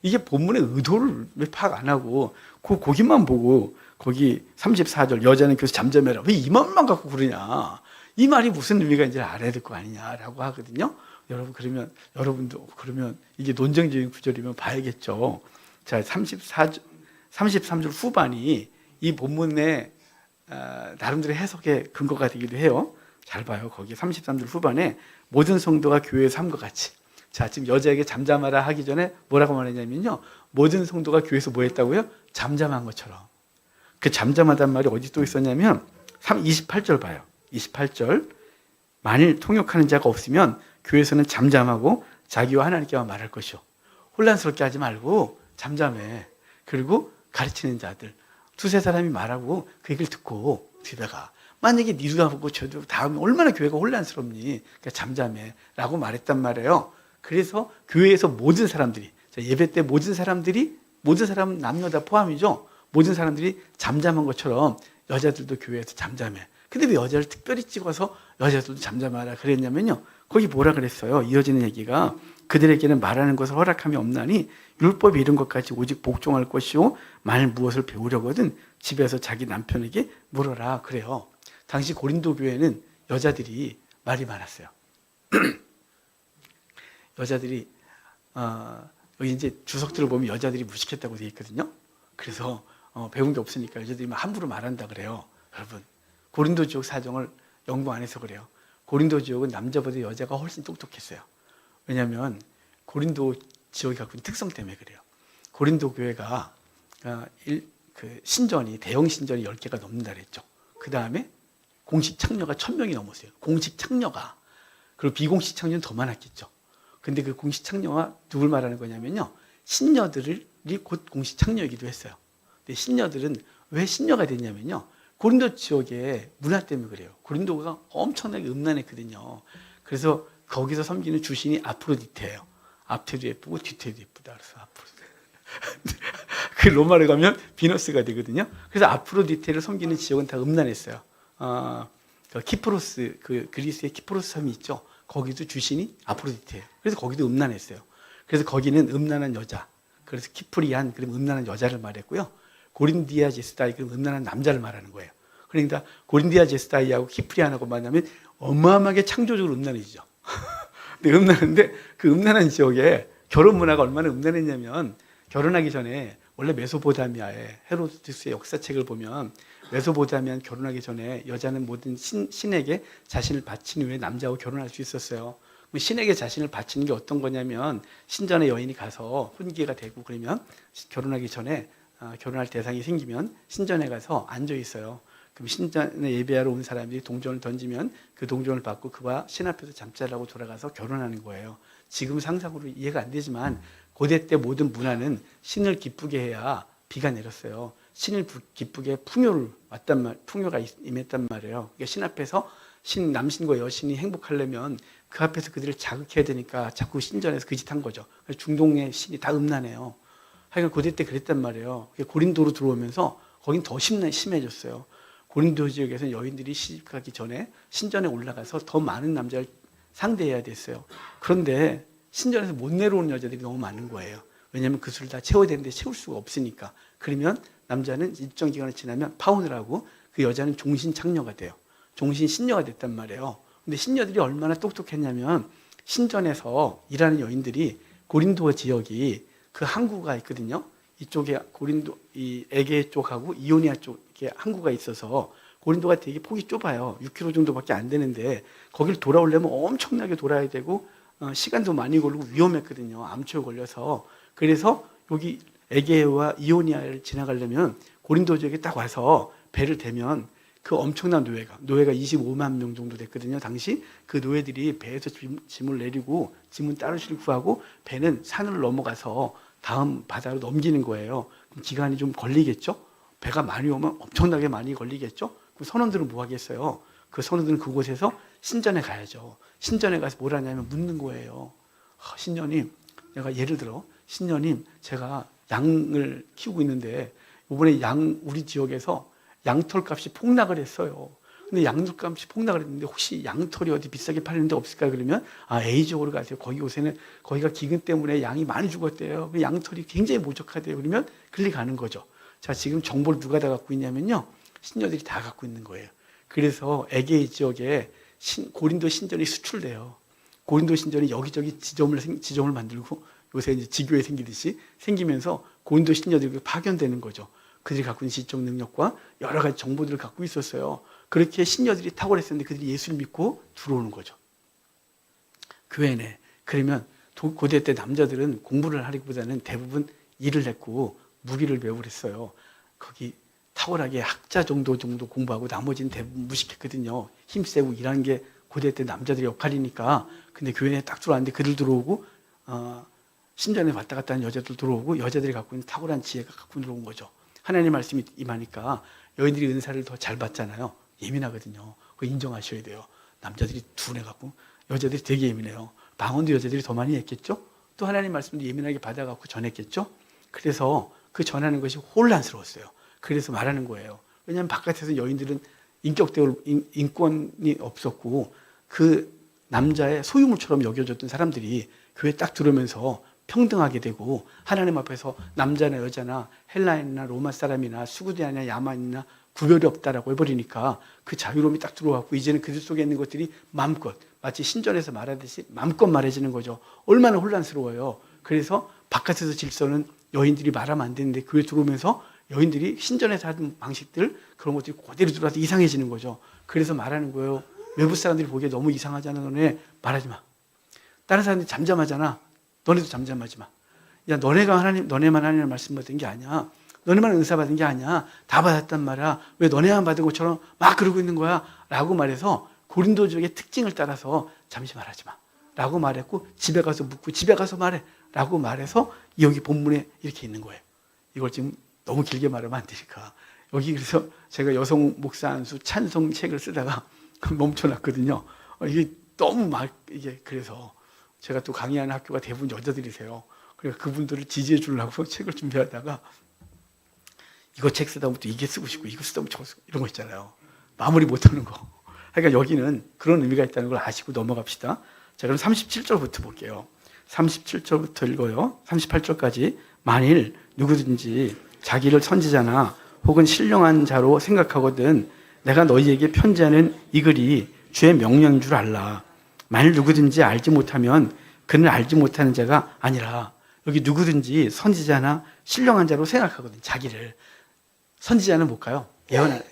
Speaker 1: 이게 본문의 의도를 왜 파악 안 하고 거기만 보고 거기 34절 여자는 교회에서 잠잠해라. 왜 이 말만 갖고 그러냐. 이 말이 무슨 의미가 있는지 알아야 될 거 아니냐라고 하거든요. 여러분도 그러면 이게 논쟁적인 구절이면 봐야겠죠. 자, 33절 후반이 이 본문의 나름대로 해석의 근거가 되기도 해요. 잘 봐요. 거기 33절 후반에 모든 성도가 교회에서 함과 같이. 자, 지금 여자에게 잠잠하라 하기 전에 뭐라고 말했냐면요. 모든 성도가 교회에서 뭐 했다고요? 잠잠한 것처럼. 그 잠잠하단 말이 어디 또 있었냐면 28절 봐요. 28절. 만일 통역하는 자가 없으면 교회에서는 잠잠하고 자기와 하나님께만 말할 것이요. 혼란스럽게 하지 말고 잠잠해. 그리고 가르치는 자들 두세 사람이 말하고 그 얘기를 듣고 집에 가. 만약에 니가 보고 저도 다음에 얼마나 교회가 혼란스럽니. 그러니까 잠잠해 라고 말했단 말이에요. 그래서 교회에서 모든 사람들이 예배 때 모든 사람 남녀 다 포함이죠. 모든 사람들이 잠잠한 것처럼 여자들도 교회에서 잠잠해. 근데 왜 여자를 특별히 찍어서 여자들도 잠잠하라 그랬냐면요. 거기 뭐라 그랬어요. 이어지는 얘기가 그들에게는 말하는 것을 허락함이 없나니 율법이 이른 것까지 오직 복종할 것이요. 만일 무엇을 배우려거든 집에서 자기 남편에게 물어라 그래요. 당시 고린도 교회는 여자들이 말이 많았어요. 여자들이 여기 이제 주석들을 보면 여자들이 무식했다고 되어 있거든요. 그래서 배운 게 없으니까 여자들이 함부로 말한다 그래요. 여러분 고린도 지역 사정을 연구 안 해서 그래요. 고린도 지역은 남자보다 여자가 훨씬 똑똑했어요. 왜냐하면 고린도 지역이 갖고 있는 특성 때문에 그래요. 고린도 교회가 대형 신전이 10개가 넘는다 그랬죠. 그 다음에 공식 창녀가 1000명이 넘었어요. 공식 창녀가. 그리고 비공식 창녀는 더 많았겠죠. 근데 그 공식 창녀가 누굴 말하는 거냐면요. 신녀들이 곧 공식 창녀이기도 했어요. 근데 신녀들은 왜 신녀가 됐냐면요. 고린도 지역의 문화 때문에 그래요. 고린도가 엄청나게 음란했거든요. 그래서 거기서 섬기는 주신이 아프로디테예요. 앞태도 예쁘고 뒤태도 예쁘다. 그래서 아프로디테. 그 로마를 가면 비너스가 되거든요. 그래서 아프로디테를 섬기는 지역은 다 음란했어요. 키프로스, 그리스의 키프로스 섬이 있죠. 거기도 주신이 아프로디테예요. 그래서 거기도 음란했어요. 그래서 거기는 음란한 여자. 그래서 키프리안, 그럼 음란한 여자를 말했고요. 고린디아 제스다이, 그럼 음란한 남자를 말하는 거예요. 그러니까 고린디아 제스다이하고 키프리안하고 만나면 어마어마하게 창조적으로 음란해지죠. 근데 음란한데 그 음란한 지역에 결혼 문화가 얼마나 음란했냐면 결혼하기 전에 원래 메소포타미아의 헤로도투스의 역사책을 보면 메소포타미아는 결혼하기 전에 여자는 모든 신에게 자신을 바친 후에 남자하고 결혼할 수 있었어요. 신에게 자신을 바치는 게 어떤 거냐면 신전에 여인이 가서 혼기가 되고 그러면 결혼하기 전에 결혼할 대상이 생기면 신전에 가서 앉아 있어요. 그럼 신전에 예배하러 온 사람들이 동전을 던지면 그 동전을 받고 그와 신 앞에서 잠자라고 돌아가서 결혼하는 거예요. 지금 상상으로 이해가 안 되지만 고대 때 모든 문화는 신을 기쁘게 해야 비가 내렸어요. 신을 기쁘게 풍요가 임했단 말이에요. 그러니까 신 앞에서 남신과 여신이 행복하려면 그 앞에서 그들을 자극해야 되니까 자꾸 신전에서 그 짓 한 거죠. 중동의 신이 다 음란해요. 하여간 고대 때 그랬단 말이에요. 고린도로 들어오면서 거긴 더 심해졌어요. 고린도 지역에서 여인들이 시집가기 전에 신전에 올라가서 더 많은 남자를 상대해야 됐어요. 그런데 신전에서 못 내려오는 여자들이 너무 많은 거예요. 왜냐하면 그 수를 다 채워야 되는데 채울 수가 없으니까. 그러면 남자는 일정 기간이 지나면 파혼을 하고 그 여자는 종신 창녀가 돼요. 종신 신녀가 됐단 말이에요. 근데 신녀들이 얼마나 똑똑했냐면 신전에서 일하는 여인들이 고린도 지역이 그 항구가 있거든요. 이쪽에 고린도, 이 에게 쪽하고 이오니아 쪽에 항구가 있어서 고린도가 되게 폭이 좁아요. 6km 정도밖에 안 되는데 거길 돌아오려면 엄청나게 돌아야 되고 시간도 많이 걸리고 위험했거든요. 암초에 걸려서. 그래서 여기 에게와 이오니아를 지나가려면 고린도 지역에 딱 와서 배를 대면 그 엄청난 노예가 25만 명 정도 됐거든요. 당시 그 노예들이 배에서 짐을 내리고 짐은 따로 싣고 배는 산을 넘어가서 다음 바다로 넘기는 거예요. 그럼 기간이 좀 걸리겠죠? 배가 많이 오면 엄청나게 많이 걸리겠죠? 그럼 선원들은 뭐 하겠어요? 그 선원들은 그곳에서 신전에 가야죠. 신전에 가서 뭘 하냐면 묻는 거예요. 신녀님, 내가 예를 들어 신녀님, 제가 양을 키우고 있는데 이번에 우리 지역에서 양털 값이 폭락을 했어요. 근데 양털 값이 폭락을 했는데 혹시 양털이 어디 비싸게 팔리는 데 없을까요? 그러면 A지역으로 가세요. 거기 요새는 거기가 기근 때문에 양이 많이 죽었대요. 양털이 굉장히 모적하대요. 그러면 글리 가는 거죠. 자, 지금 정보를 누가 다 갖고 있냐면요. 신녀들이 다 갖고 있는 거예요. 그래서 에게 지역에 고린도 신전이 수출돼요. 고린도 신전이 여기저기 지점을 만들고 요새 이제 지교회 생기듯이 생기면서 고린도 신녀들이 파견되는 거죠. 그들이 갖고 있는 지적 능력과 여러 가지 정보들을 갖고 있었어요. 그렇게 신녀들이 탁월했었는데 그들이 예수를 믿고 들어오는 거죠. 교회 내. 그러면 고대 때 남자들은 공부를 하기보다는 대부분 일을 했고 무기를 배우고 그랬어요. 거기 탁월하게 학자 정도 공부하고 나머지는 대부분 무식했거든요. 힘세고 일하는 게 고대 때 남자들의 역할이니까. 근데 교회에 딱 들어왔는데 그들 들어오고 신전에 왔다 갔다 하는 여자들 들어오고 여자들이 갖고 있는 탁월한 지혜가 갖고 들어온 거죠. 하나님의 말씀이 임하니까 여인들이 은사를 더 잘 받잖아요. 예민하거든요. 그거 인정하셔야 돼요. 남자들이 둔해갖고 여자들이 되게 예민해요. 방언도 여자들이 더 많이 했겠죠? 또 하나님 말씀도 예민하게 받아갖고 전했겠죠? 그래서 그 전하는 것이 혼란스러웠어요. 그래서 말하는 거예요. 왜냐하면 바깥에서 여인들은 인권이 없었고 그 남자의 소유물처럼 여겨졌던 사람들이 교회에 딱 들어오면서 평등하게 되고 하나님 앞에서 남자나 여자나 헬라인이나 로마 사람이나 수구대하냐 야만이나 구별이 없다라고 해버리니까 그 자유로움이 딱 들어왔고 이제는 그들 속에 있는 것들이 마음껏 마치 신전에서 말하듯이 마음껏 말해지는 거죠. 얼마나 혼란스러워요. 그래서 바깥에서 질서는 여인들이 말하면 안 되는데 교회 들어오면서 여인들이 신전에서 하던 방식들 그런 것들이 그대로 들어와서 이상해지는 거죠. 그래서 말하는 거예요. 외부 사람들이 보기에 너무 이상하잖아. 너네 말하지 마. 다른 사람들이 잠잠하잖아. 너네도 잠잠하지 마. 야, 너네만 하나님의 말씀 받은 게 아니야. 너네만 은사 받은 게 아니야. 다 받았단 말이야. 왜 너네만 받은 것처럼 막 그러고 있는 거야? 라고 말해서 고린도 지역의 특징을 따라서 잠시 말하지 마. 라고 말했고 집에 가서 묻고 집에 가서 말해. 라고 말해서 여기 본문에 이렇게 있는 거예요. 이걸 지금 너무 길게 말하면 안 되니까. 여기 그래서 제가 여성 목사 안수 찬송 책을 쓰다가 멈춰놨거든요. 이게 너무 이게 그래서 제가 또 강의하는 학교가 대부분 여자들이세요. 그러니까 그분들을 지지해 주려고 책을 준비하다가 이거 책 쓰다 보면 또 이게 쓰고 싶고 이거 쓰다 보면 저거 쓰고 이런 거 있잖아요. 마무리 못하는 거. 그러니까 여기는 그런 의미가 있다는 걸 아시고 넘어갑시다. 자, 그럼 37절부터 볼게요. 37절부터 읽어요. 38절까지. 만일 누구든지 자기를 선지자나 혹은 신령한 자로 생각하거든 내가 너희에게 편지하는 이 글이 주의 명령인 줄 알라. 만일 누구든지 알지 못하면 그는 알지 못하는 자가 아니라. 여기 누구든지 선지자나 신령한 자로 생각하거든. 자기를. 선지자는 뭘까요?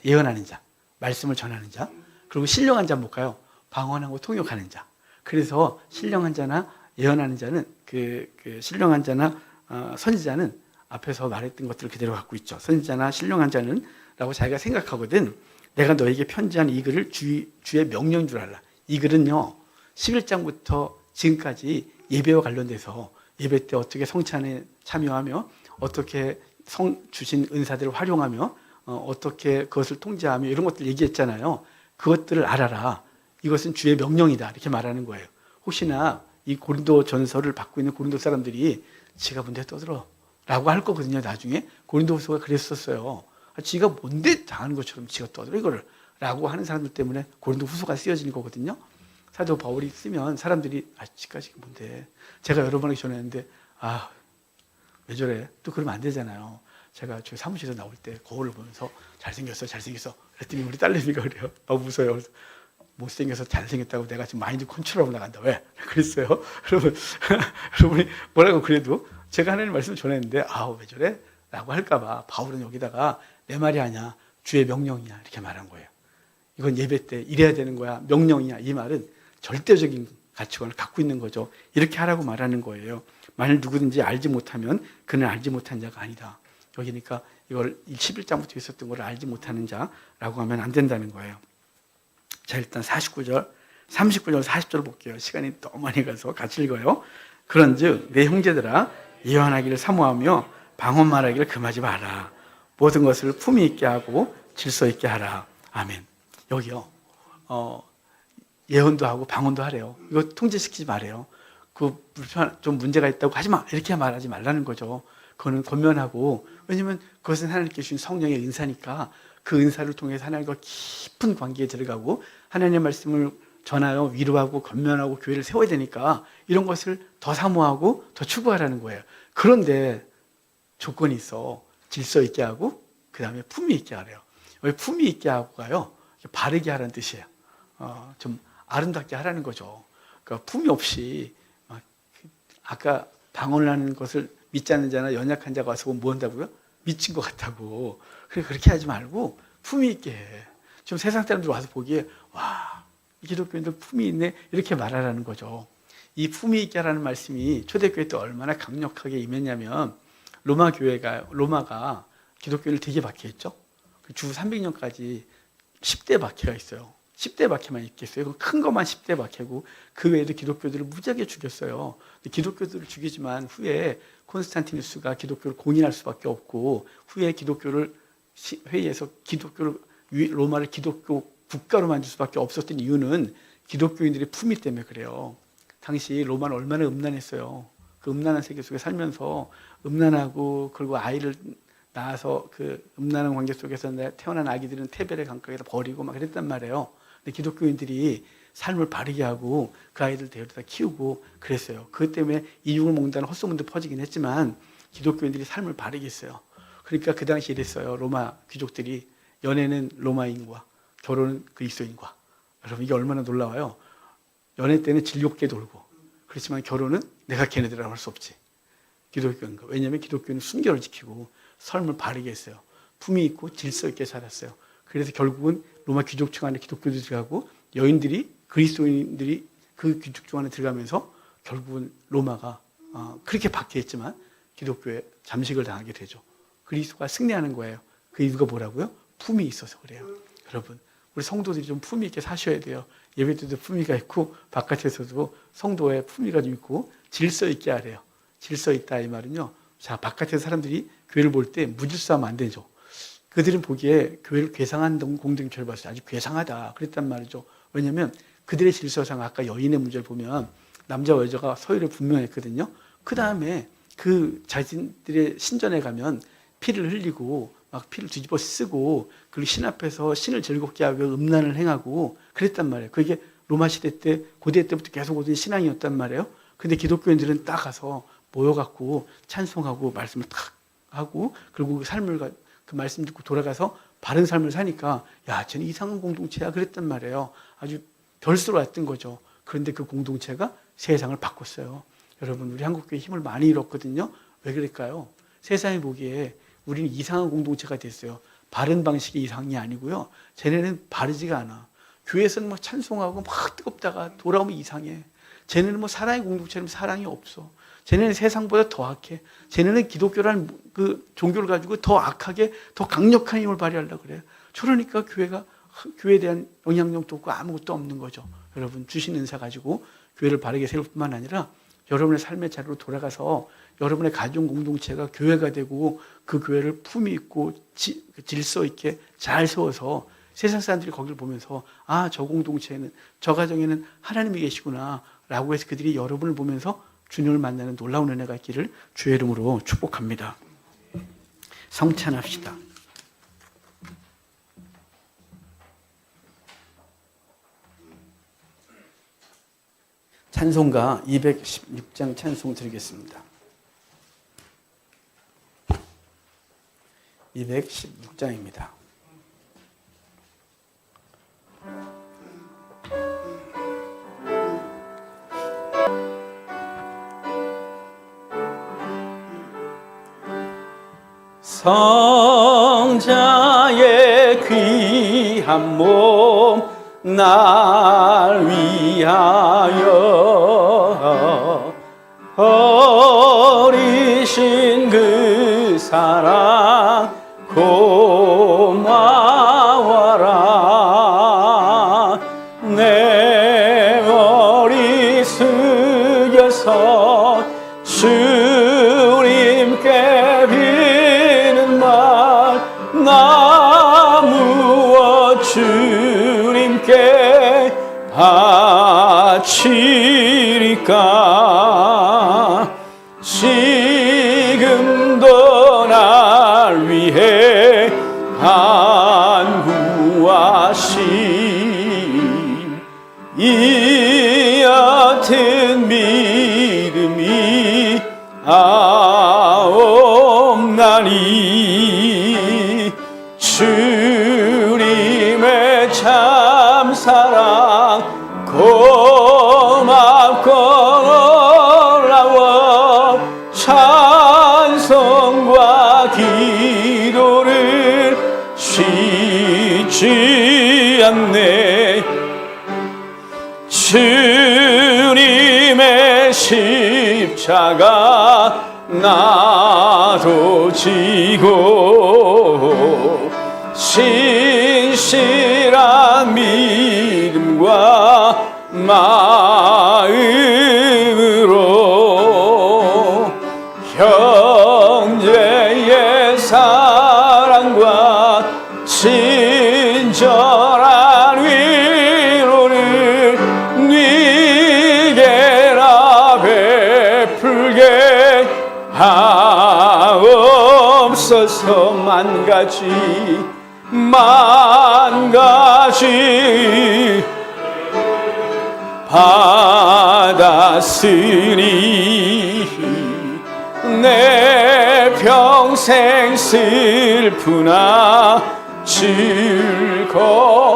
Speaker 1: 예언하는 자, 말씀을 전하는 자. 그리고 신령한 자는 뭘까요? 방언하고 통역하는 자. 그래서 신령한 자나 예언하는 자는 신령한 자나 선지자는 앞에서 말했던 것들을 그대로 갖고 있죠. 선지자나 신령한 자는 라고 자기가 생각하거든 내가 너에게 편지한 이 글을 주의 명령인 줄 알라. 이 글은요 11장부터 지금까지 예배와 관련돼서 예배 때 어떻게 성찬에 참여하며 어떻게 성 주신 은사들을 활용하며 어떻게 그것을 통제하며 이런 것들 얘기했잖아요. 그것들을 알아라. 이것은 주의 명령이다 이렇게 말하는 거예요. 혹시나 이 고린도 전서를 받고 있는 고린도 사람들이 지가 뭔데 떠들어 라고 할 거거든요. 나중에 고린도후서가 그랬었어요. 지가 뭔데 당하는 것처럼 지가 떠들어 이거를 라고 하는 사람들 때문에 고린도후서가 쓰여지는 거거든요. 사도 바울이 쓰면 사람들이 지가 지금 뭔데, 제가 여러 번에 전했는데 왜 저래 또 그러면 안 되잖아요. 제가 저희 사무실에서 나올 때 거울을 보면서 잘생겼어 그랬더니 우리 딸내미가 그래요. 너무 웃어요. 그래서 못생겨서 잘생겼다고 내가 지금 마인드 컨트롤하고 나간다. 왜? 그랬어요. 여러분이 뭐라고 그래도 제가 하나님 말씀을 전했는데 왜 저래? 라고 할까봐 바울은 여기다가 내 말이 아니야. 주의 명령이야. 이렇게 말한 거예요. 이건 예배 때 이래야 되는 거야. 명령이야. 이 말은 절대적인 가치관을 갖고 있는 거죠. 이렇게 하라고 말하는 거예요. 만일 누구든지 알지 못하면 그는 알지 못한 자가 아니다. 여기니까 이걸 11장부터 있었던 걸 알지 못하는 자라고 하면 안 된다는 거예요. 자, 일단 39절, 39절, 40절 볼게요. 시간이 너무 많이 가서 같이 읽어요. 그런즉 내 형제들아 예언하기를 사모하며 방언 말하기를 금하지 마라. 모든 것을 품위 있게 하고 질서 있게 하라. 아멘. 여기요. 예언도 하고 방언도 하래요. 이거 통제시키지 말아요. 좀 문제가 있다고 하지 마. 이렇게 말하지 말라는 거죠. 그거는 권면하고, 왜냐면 그것은 하나님께 주신 성령의 은사니까 그 은사를 통해서 하나님과 깊은 관계에 들어가고 하나님의 말씀을 전하여 위로하고 권면하고 교회를 세워야 되니까 이런 것을 더 사모하고 더 추구하라는 거예요. 그런데 조건이 있어. 질서 있게 하고 그 다음에 품위 있게 하래요. 여기 품위 있게 하고가요, 바르게 하라는 뜻이에요. 좀 아름답게 하라는 거죠. 그러니까 품위 없이 아까 방언을 하는 것을 믿지 않는 자나 연약한 자가 와서 뭐 한다고요? 미친 것 같다고. 그렇게 하지 말고 품위 있게 해. 좀 세상 사람들 와서 보기에 와, 이 기독교인들 품위 있네 이렇게 말하라는 거죠. 이 품위 있게 하라는 말씀이 초대교회 때 얼마나 강력하게 임했냐면 로마가 기독교를 되게 박해했죠. 주 300년까지 10대 박해가 있어요. 10대 박해만 있겠어요. 큰 것만 10대 박해고 그 외에도 기독교들을 무지하게 죽였어요. 기독교들을 죽이지만 후에 콘스탄티누스가 기독교를 공인할 수밖에 없고 후에 기독교를 회의에서 로마를 기독교 국가로 만들 수밖에 없었던 이유는 기독교인들의 품위 때문에 그래요. 당시 로마는 얼마나 음란했어요. 그 음란한 세계 속에 살면서 음란하고 그리고 아이를 낳아서 그 음란한 관계 속에서 태어난 아기들은 태벨의 강가에다 버리고 막 그랬단 말이에요. 근데 기독교인들이 삶을 바르게 하고 그 아이들 데려다 키우고 그랬어요. 그것 때문에 이육을 먹는다는 헛소문도 퍼지긴 했지만 기독교인들이 삶을 바르게 했어요. 그러니까 그 당시에 이랬어요. 로마 귀족들이 연애는 로마인과 결혼은 그리스도인과. 여러분 이게 얼마나 놀라워요. 연애 때는 질겁게 돌고 그렇지만 결혼은 내가 걔네들이라고 할 수 없지. 기독교인과. 왜냐하면 기독교는 순결을 지키고 삶을 바르게 했어요. 품위 있고 질서 있게 살았어요. 그래서 결국은 로마 귀족층 안에 기독교도 들어가고 여인들이 그리스도인들이 그 귀족층 안에 들어가면서 결국은 로마가 그렇게 박해했지만 기독교에 잠식을 당하게 되죠. 그리스도가 승리하는 거예요. 그 이유가 뭐라고요? 품이 있어서 그래요. 여러분 우리 성도들이 좀 품위 있게 사셔야 돼요. 예배 때도 품위가 있고 바깥에서도 성도의 품위가 좀 있고 질서 있게 하래요. 질서 있다 이 말은요. 자, 바깥에서 사람들이 교회를 볼 때 무질서하면 안 되죠. 그들은 보기에 교회를 괴상한 공동체를 봤어요. 아주 괴상하다 그랬단 말이죠. 왜냐하면 그들의 질서상 아까 여인의 문제를 보면 남자와 여자가 서열이 분명했거든요. 그 다음에 그 자신들의 신전에 가면 피를 흘리고 막 피를 뒤집어 쓰고 그리고 신 앞에서 신을 즐겁게 하고 음란을 행하고 그랬단 말이에요. 그게 로마 시대 때 고대 때부터 계속 오던 신앙이었단 말이에요. 근데 기독교인들은 딱 가서 모여갖고 찬송하고 말씀을 탁 하고 그리고 그 삶을 그 말씀 듣고 돌아가서 바른 삶을 사니까 야, 쟤는 이상한 공동체야 그랬단 말이에요. 아주 별수로 왔던 거죠. 그런데 그 공동체가 세상을 바꿨어요. 여러분 우리 한국교회 힘을 많이 잃었거든요. 왜 그럴까요? 세상이 보기에 우리는 이상한 공동체가 됐어요. 바른 방식의 이상이 아니고요. 쟤네는 바르지가 않아. 교회에서는 뭐 찬송하고 막 뜨겁다가 돌아오면 이상해. 쟤네는 뭐 사랑의 공동체는 사랑이 없어. 쟤네는 세상보다 더 악해. 쟤네는 기독교라는 그 종교를 가지고 더 악하게 더 강력한 힘을 발휘하려고 그래요. 그러니까 교회에 대한 영향력도 없고 아무것도 없는 거죠. 여러분 주신 은사 가지고 교회를 바르게 세울 뿐만 아니라 여러분의 삶의 자리로 돌아가서 여러분의 가정 공동체가 교회가 되고 그 교회를 품위 있고 질서 있게 잘 세워서 세상 사람들이 거기를 보면서 아, 저 공동체에는, 저 가정에는 하나님이 계시구나 라고 해서 그들이 여러분을 보면서 주님을 만나는 놀라운 은혜가 있기를 주의 이름으로 축복합니다. 성찬합시다. 찬송가 216장 찬송 드리겠습니다. 216장입니다. 성자의 귀한 몸 날 위하여 어리신 그 사랑 고마워라. 내 머리 숙여서 주님께 비는 말 나 무엇 주님께 바치리까. 지금도 날 위해 간구하신 이 옅은 믿음이 없나니. 주님의 참사랑 고맙고 놀라워 찬송과 기도를 쉬지 않네. 주님의 십자가 나도 지고 신실한 믿음과 마음으로 형제의 사랑과 친절한 위로를 네게라 베풀게 하옵소서. 만 가지 받았으니 내 평생 슬프나 즐거워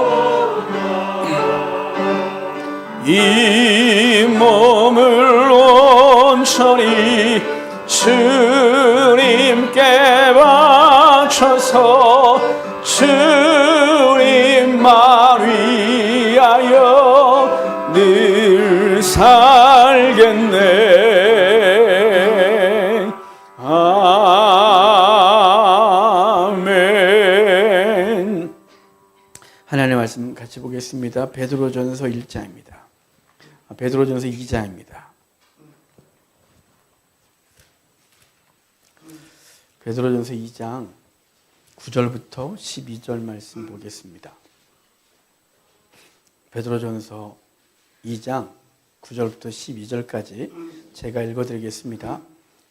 Speaker 1: 이 몸을 온전히 주님께 바쳐서 주님만 위하여 늘 살겠네. 아멘. 하나님의 말씀 같이 보겠습니다. 베드로전서 1장입니다. 베드로전서 2장입니다. 베드로전서 2장 9절부터 12절 말씀 보겠습니다. 베드로전서 2장 9절부터 12절까지 제가 읽어드리겠습니다.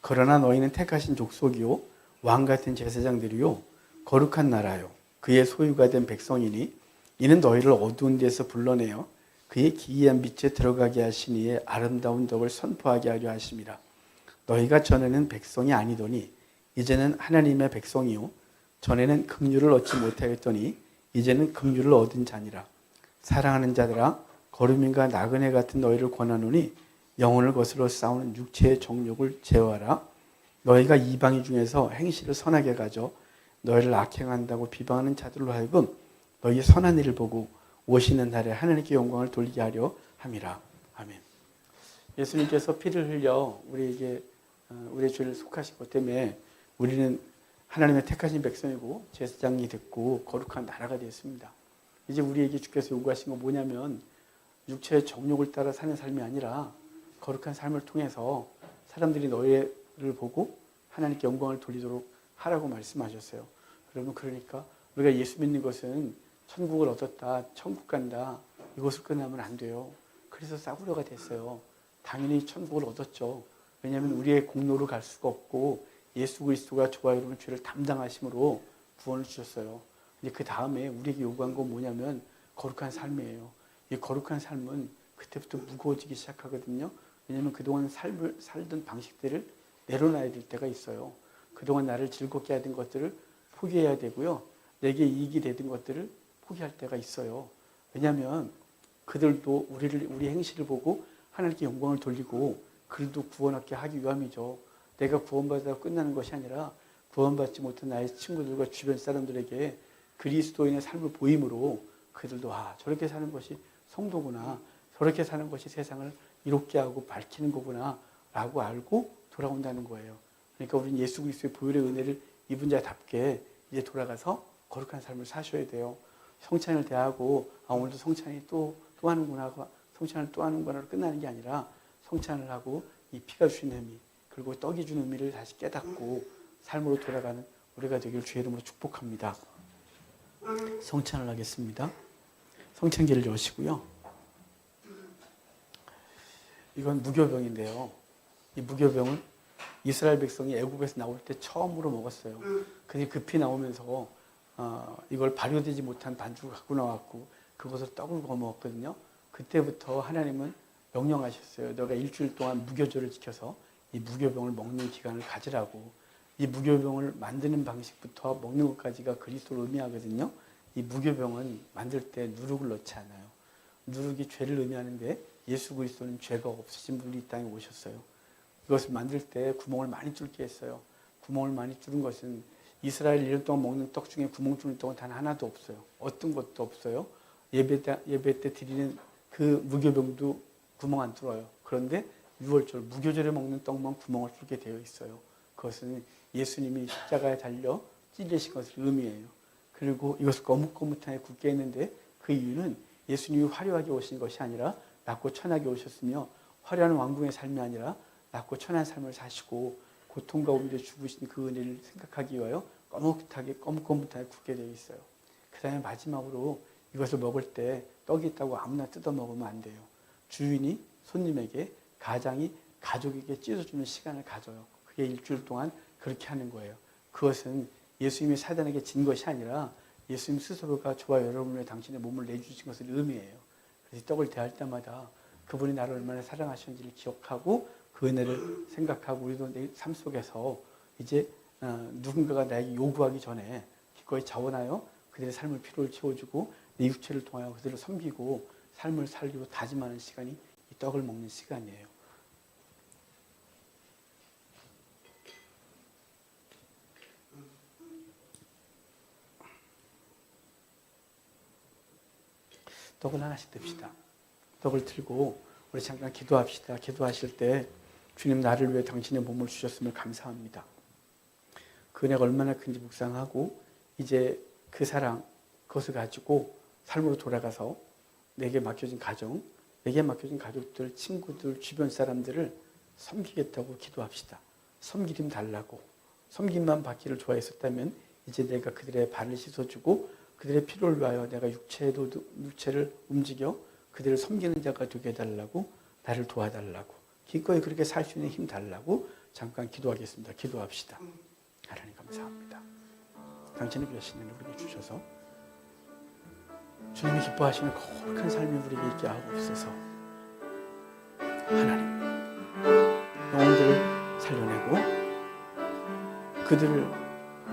Speaker 1: 그러나 너희는 택하신 족속이요 왕같은 제사장들이요 거룩한 나라요 그의 소유가 된 백성이니 이는 너희를 어두운 데서 불러내어 그의 기이한 빛에 들어가게 하신 이의 아름다운 덕을 선포하게 하려 하심이라. 너희가 전에는 백성이 아니더니 이제는 하나님의 백성이요 전에는 긍휼을 얻지 못하였더니 이제는 긍휼을 얻은 자니라. 사랑하는 자들아 거루민과 나그네 같은 너희를 권하노니 영혼을 거스러 싸우는 육체의 정욕을 제어하라. 너희가 이방인 중에서 행실을 선하게 가져 너희를 악행한다고 비방하는 자들로 하여금 너희의 선한 일을 보고 오시는 날에 하나님께 영광을 돌리게 하려 함이라. 아멘. 예수님께서 피를 흘려 우리에게 우리의 죄를 속하신 것 때문에 우리는 하나님의 택하신 백성이고 제사장이 됐고 거룩한 나라가 되었습니다. 이제 우리에게 주께서 요구하신 건 뭐냐면 육체의 정욕을 따라 사는 삶이 아니라 거룩한 삶을 통해서 사람들이 너희를 보고 하나님께 영광을 돌리도록 하라고 말씀하셨어요. 여러분, 그러니까 우리가 예수 믿는 것은 천국을 얻었다, 천국 간다, 이것을 끝나면 안 돼요. 그래서 싸구려가 됐어요. 당연히 천국을 얻었죠. 왜냐하면 우리의 공로로 갈 수가 없고 예수 그리스도가 저와 여러분 죄를 담당하심으로 구원을 주셨어요. 근데 그 다음에 우리에게 요구한 건 뭐냐면 거룩한 삶이에요. 이 거룩한 삶은 그때부터 무거워지기 시작하거든요. 왜냐하면 그동안 살던 방식들을 내려놔야 될 때가 있어요. 그동안 나를 즐겁게 하던 것들을 포기해야 되고요. 내게 이익이 되던 것들을 포기할 때가 있어요. 왜냐하면 그들도 우리 행실을 보고 하나님께 영광을 돌리고 그들도 구원받게 하기 위함이죠. 내가 구원받아서 끝나는 것이 아니라 구원받지 못한 나의 친구들과 주변 사람들에게 그리스도인의 삶을 보임으로 그들도 저렇게 사는 것이 성도구나, 저렇게 사는 것이 세상을 이롭게 하고 밝히는 거구나 라고 알고 돌아온다는 거예요. 그러니까 우리는 예수 그리스도의 보혈의 은혜를 입은 자답게 이제 돌아가서 거룩한 삶을 사셔야 돼요. 성찬을 대하고 오늘도 성찬이 또 하는구나, 성찬을 또 하는구나로 끝나는 게 아니라 성찬을 하고 이 피가 주신 의미 그리고 떡이 준 의미를 다시 깨닫고 삶으로 돌아가는 우리가 되기를 주의 이름으로 축복합니다. 성찬을 하겠습니다. 성찬기를 여시고요. 이건 무교병인데요. 이 무교병은 이스라엘 백성이 애국에서 나올 때 처음으로 먹었어요. 근데 급히 나오면서 이걸 발효되지 못한 반죽을 갖고 나왔고 그것을 떡을 구워 먹었거든요. 그때부터 하나님은 명령하셨어요. 너가 일주일 동안 무교절을 지켜서 이 무교병을 먹는 기간을 가지라고. 이 무교병을 만드는 방식부터 먹는 것까지가 그리스도를 의미하거든요. 이 무교병은 만들 때 누룩을 넣지 않아요. 누룩이 죄를 의미하는데 예수 그리스도는 죄가 없으신 분이 이 땅에 오셨어요. 이것을 만들 때 구멍을 많이 뚫게 했어요. 구멍을 많이 뚫은 것은 이스라엘 1년 동안 먹는 떡 중에 구멍 뚫는 떡은 단 하나도 없어요. 어떤 것도 없어요. 예배 때 드리는 그 무교병도 구멍 안 뚫어요. 그런데 6월절 무교절에 먹는 떡만 구멍을 뚫게 되어 있어요. 그것은 예수님이 십자가에 달려 찔리신 것을 의미해요. 그리고 이것을 거뭇거뭇하게 굳게 했는데 그 이유는 예수님이 화려하게 오신 것이 아니라 낮고 천하게 오셨으며 화려한 왕궁의 삶이 아니라 낮고 천한 삶을 사시고 고통 가운데 죽으신 그 은혜를 생각하기 위하여 거뭇거뭇하게 굳게 되어 있어요. 그 다음에 마지막으로 이것을 먹을 때 떡이 있다고 아무나 뜯어 먹으면 안 돼요. 주인이 손님에게 가족에게 찢어주는 시간을 가져요. 그게 일주일 동안 그렇게 하는 거예요. 그것은 예수님이 사단에게 진 것이 아니라 예수님 스스로가 저와 여러분의 당신의 몸을 내주신 것을 의미해요. 그래서 떡을 대할 때마다 그분이 나를 얼마나 사랑하셨는지를 기억하고 그 은혜를 생각하고 우리도 내 삶 속에서 이제 누군가가 나에게 요구하기 전에 기꺼이 자원하여 그들의 삶을 필요를 채워주고 내 육체를 통하여 그들을 섬기고 삶을 살리고 다짐하는 시간이 이 떡을 먹는 시간이에요. 떡을 하나씩 듭시다. 떡을 들고 우리 잠깐 기도합시다. 기도하실 때 주님 나를 위해 당신의 몸을 주셨음을 감사합니다. 그 은혜가 얼마나 큰지 묵상하고 이제 그 사랑 그것을 가지고 삶으로 돌아가서 내게 맡겨진 가정, 내게 맡겨진 가족들, 친구들, 주변 사람들을 섬기겠다고 기도합시다. 섬기림 달라고. 섬김만 받기를 좋아했었다면 이제 내가 그들의 발을 씻어주고 그들의 필요를 위하여 내가 육체를 움직여 그들을 섬기는 자가 되게 해달라고 나를 도와달라고 기꺼이 그렇게 살 수 있는 힘 달라고 잠깐 기도하겠습니다. 기도합시다. 하나님 감사합니다. 당신의 귀하신 은혜를 우리에게 주셔서 주님이 기뻐하시는 거룩한 삶이 우리에게 있게 하옵소서. 하나님 영혼들을 살려내고 그들을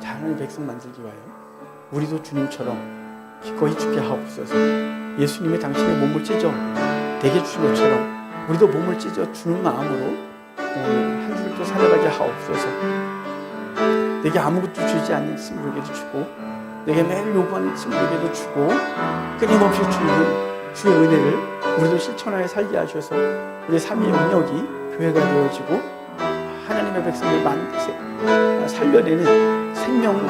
Speaker 1: 하나님의 백성 만들기 위하여 우리도 주님처럼 기꺼이 죽게 하옵소서. 예수님이 당신의 몸을 찢어 내게 주신 것처럼 우리도 몸을 찢어 주는 마음으로 오늘 한 주를 또 살아가게 하옵소서. 내게 아무것도 주지 않는 친구에게도 주고 내게 매일 요구하는 친구에게도 주고 끊임없이 주는 주의 은혜를 우리도 실천하여 살게 하셔서 우리의 삶의 영역이 교회가 되어지고 하나님의 백성을 살려내는 생명의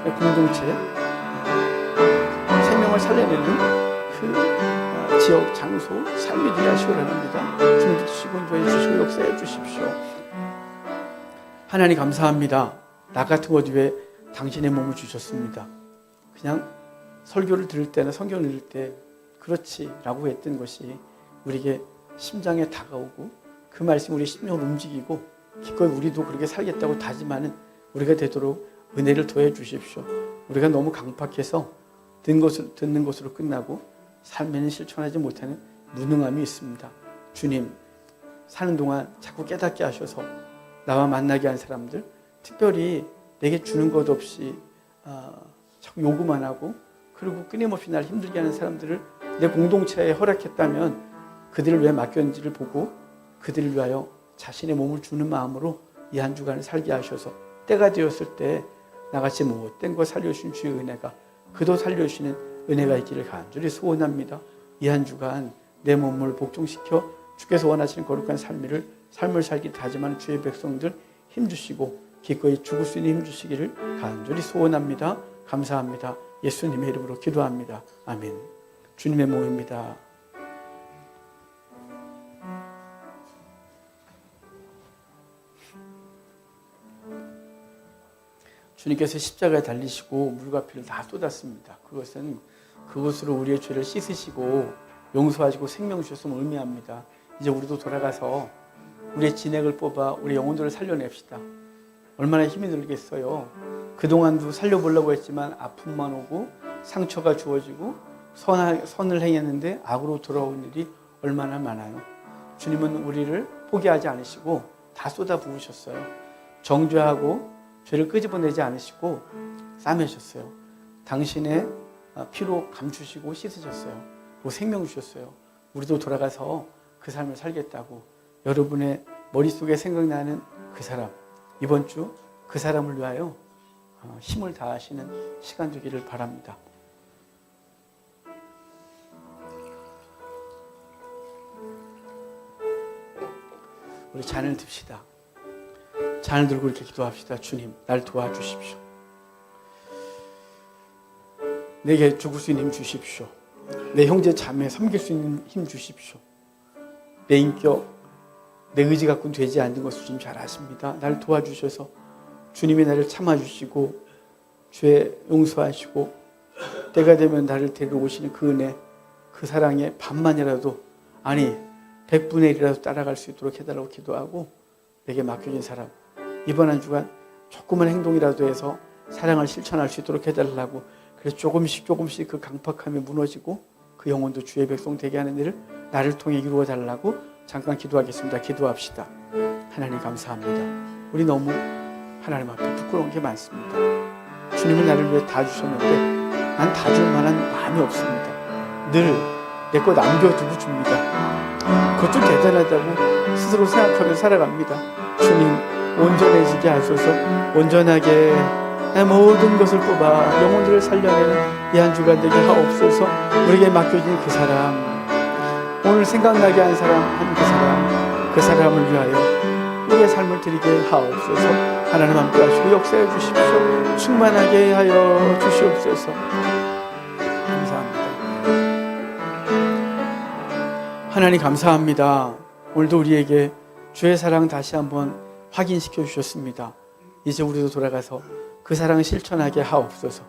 Speaker 1: 공동체, 생명을 살려내는 그 지역, 장소, 삶이 되게 하시기 원합니다. 주님 주시고 인도해 주시고 역사해 주십시오. 하나님 감사합니다. 나 같은 것 위해 당신의 몸을 주셨습니다. 그냥 설교를 들을 때나 성경을 읽을 때 그렇지라고 했던 것이 우리에게 심장에 다가오고 그 말씀이 우리 심령을 움직이고 기꺼이 우리도 그렇게 살겠다고 다짐하는 우리가 되도록 은혜를 더해 주십시오. 우리가 너무 강팍해서 듣는 것으로 끝나고 삶에는 실천하지 못하는 무능함이 있습니다. 주님, 사는 동안 자꾸 깨닫게 하셔서 나와 만나게 한 사람들, 특별히 내게 주는 것 없이 자꾸 요구만 하고 그리고 끊임없이 날 힘들게 하는 사람들을 내 공동체에 허락했다면 그들을 왜 맡겼는지를 보고 그들을 위하여 자신의 몸을 주는 마음으로 이 한 주간을 살게 하셔서 때가 되었을 때 나같이 못된 거 살려주신 주의 은혜가 그도 살려주시는 은혜가 있기를 간절히 소원합니다. 이 한 주간 내 몸을 복종시켜 주께서 원하시는 거룩한 삶을 살기 다짐하는 주의 백성들 힘주시고 기꺼이 죽을 수 있는 힘주시기를 간절히 소원합니다. 감사합니다. 예수님의 이름으로 기도합니다. 아멘. 주님의 몸입니다. 주님께서 십자가에 달리시고 물과 피를 다 쏟았습니다. 그것으로 우리의 죄를 씻으시고 용서하시고 생명 주셨음을 의미합니다. 이제 우리도 돌아가서 우리의 진액을 뽑아 우리 영혼들을 살려냅시다. 얼마나 힘이 들겠어요. 그동안도 살려보려고 했지만 아픔만 오고 상처가 주어지고 선을 행했는데 악으로 돌아온 일이 얼마나 많아요. 주님은 우리를 포기하지 않으시고 다 쏟아 부으셨어요. 정죄하고 죄를 끄집어내지 않으시고 싸매셨어요. 당신의 피로 감추시고 씻으셨어요. 그리고 생명 주셨어요. 우리도 돌아가서 그 삶을 살겠다고 여러분의 머릿속에 생각나는 그 사람, 이번 주 그 사람을 위하여 힘을 다하시는 시간 되기를 바랍니다. 우리 잔을 듭시다. 잔을 들고 이렇게 기도합시다. 주님, 날 도와주십시오. 내게 죽을 수 있는 힘 주십시오. 내 형제 자매 섬길 수 있는 힘 주십시오. 내 인격, 내 의지 갖고는 되지 않는 것을 주님 잘 아십니다. 날 도와주셔서 주님이 나를 참아주시고 죄 용서하시고 때가 되면 나를 데리러 오시는 그 은혜, 그 사랑의 반만이라도 아니 100분의 1이라도 따라갈 수 있도록 해달라고 기도하고 내게 맡겨진 사람 이번 한 주간 조그만 행동이라도 해서 사랑을 실천할 수 있도록 해달라고 그래서 조금씩 그 강팍함이 무너지고 그 영혼도 주의 백성 되게 하는 일을 나를 통해 이루어 달라고 잠깐 기도하겠습니다. 기도합시다. 하나님 감사합니다. 우리 너무 하나님 앞에 부끄러운 게 많습니다. 주님은 나를 위해 다 주셨는데 난 다 줄 만한 마음이 없습니다. 늘 내 거 남겨두고 줍니다. 그것도 대단하다고 스스로 생각하며 살아갑니다. 주님 온전해지게 하소서. 온전하게 내 모든 것을 뽑아 영혼들을 살려내는 이 한 주간 되게 하옵소서. 우리에게 맡겨진 그 사람, 오늘 생각나게 한 사람, 그 사람을 위하여 우리의 삶을 드리게 하옵소서. 하나님 함께 하시고 역사해 주십시오. 충만하게 하여 주시옵소서. 감사합니다. 하나님 감사합니다. 오늘도 우리에게 주의 사랑 다시 한번 확인시켜 주셨습니다. 이제 우리도 돌아가서 그 사랑을 실천하게 하옵소서.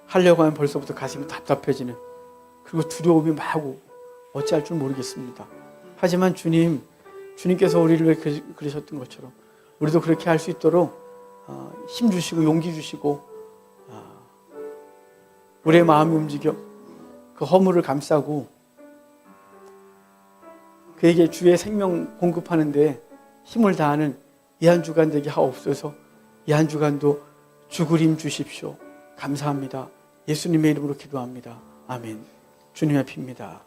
Speaker 1: 하려고 하면 벌써부터 가슴이 답답해지는 그리고 두려움이 막 오고 어찌할 줄 모르겠습니다. 하지만 주님께서 우리를 왜 그러셨던 것처럼 우리도 그렇게 할 수 있도록 힘 주시고 용기 주시고 우리의 마음이 움직여 그 허물을 감싸고 그에게 주의 생명 공급하는데 힘을 다하는 이 한 주간 되게 하옵소서. 이 한 주간도 죽을 힘 주십시오. 감사합니다. 예수님의 이름으로 기도합니다. 아멘. 주님의 피입니다.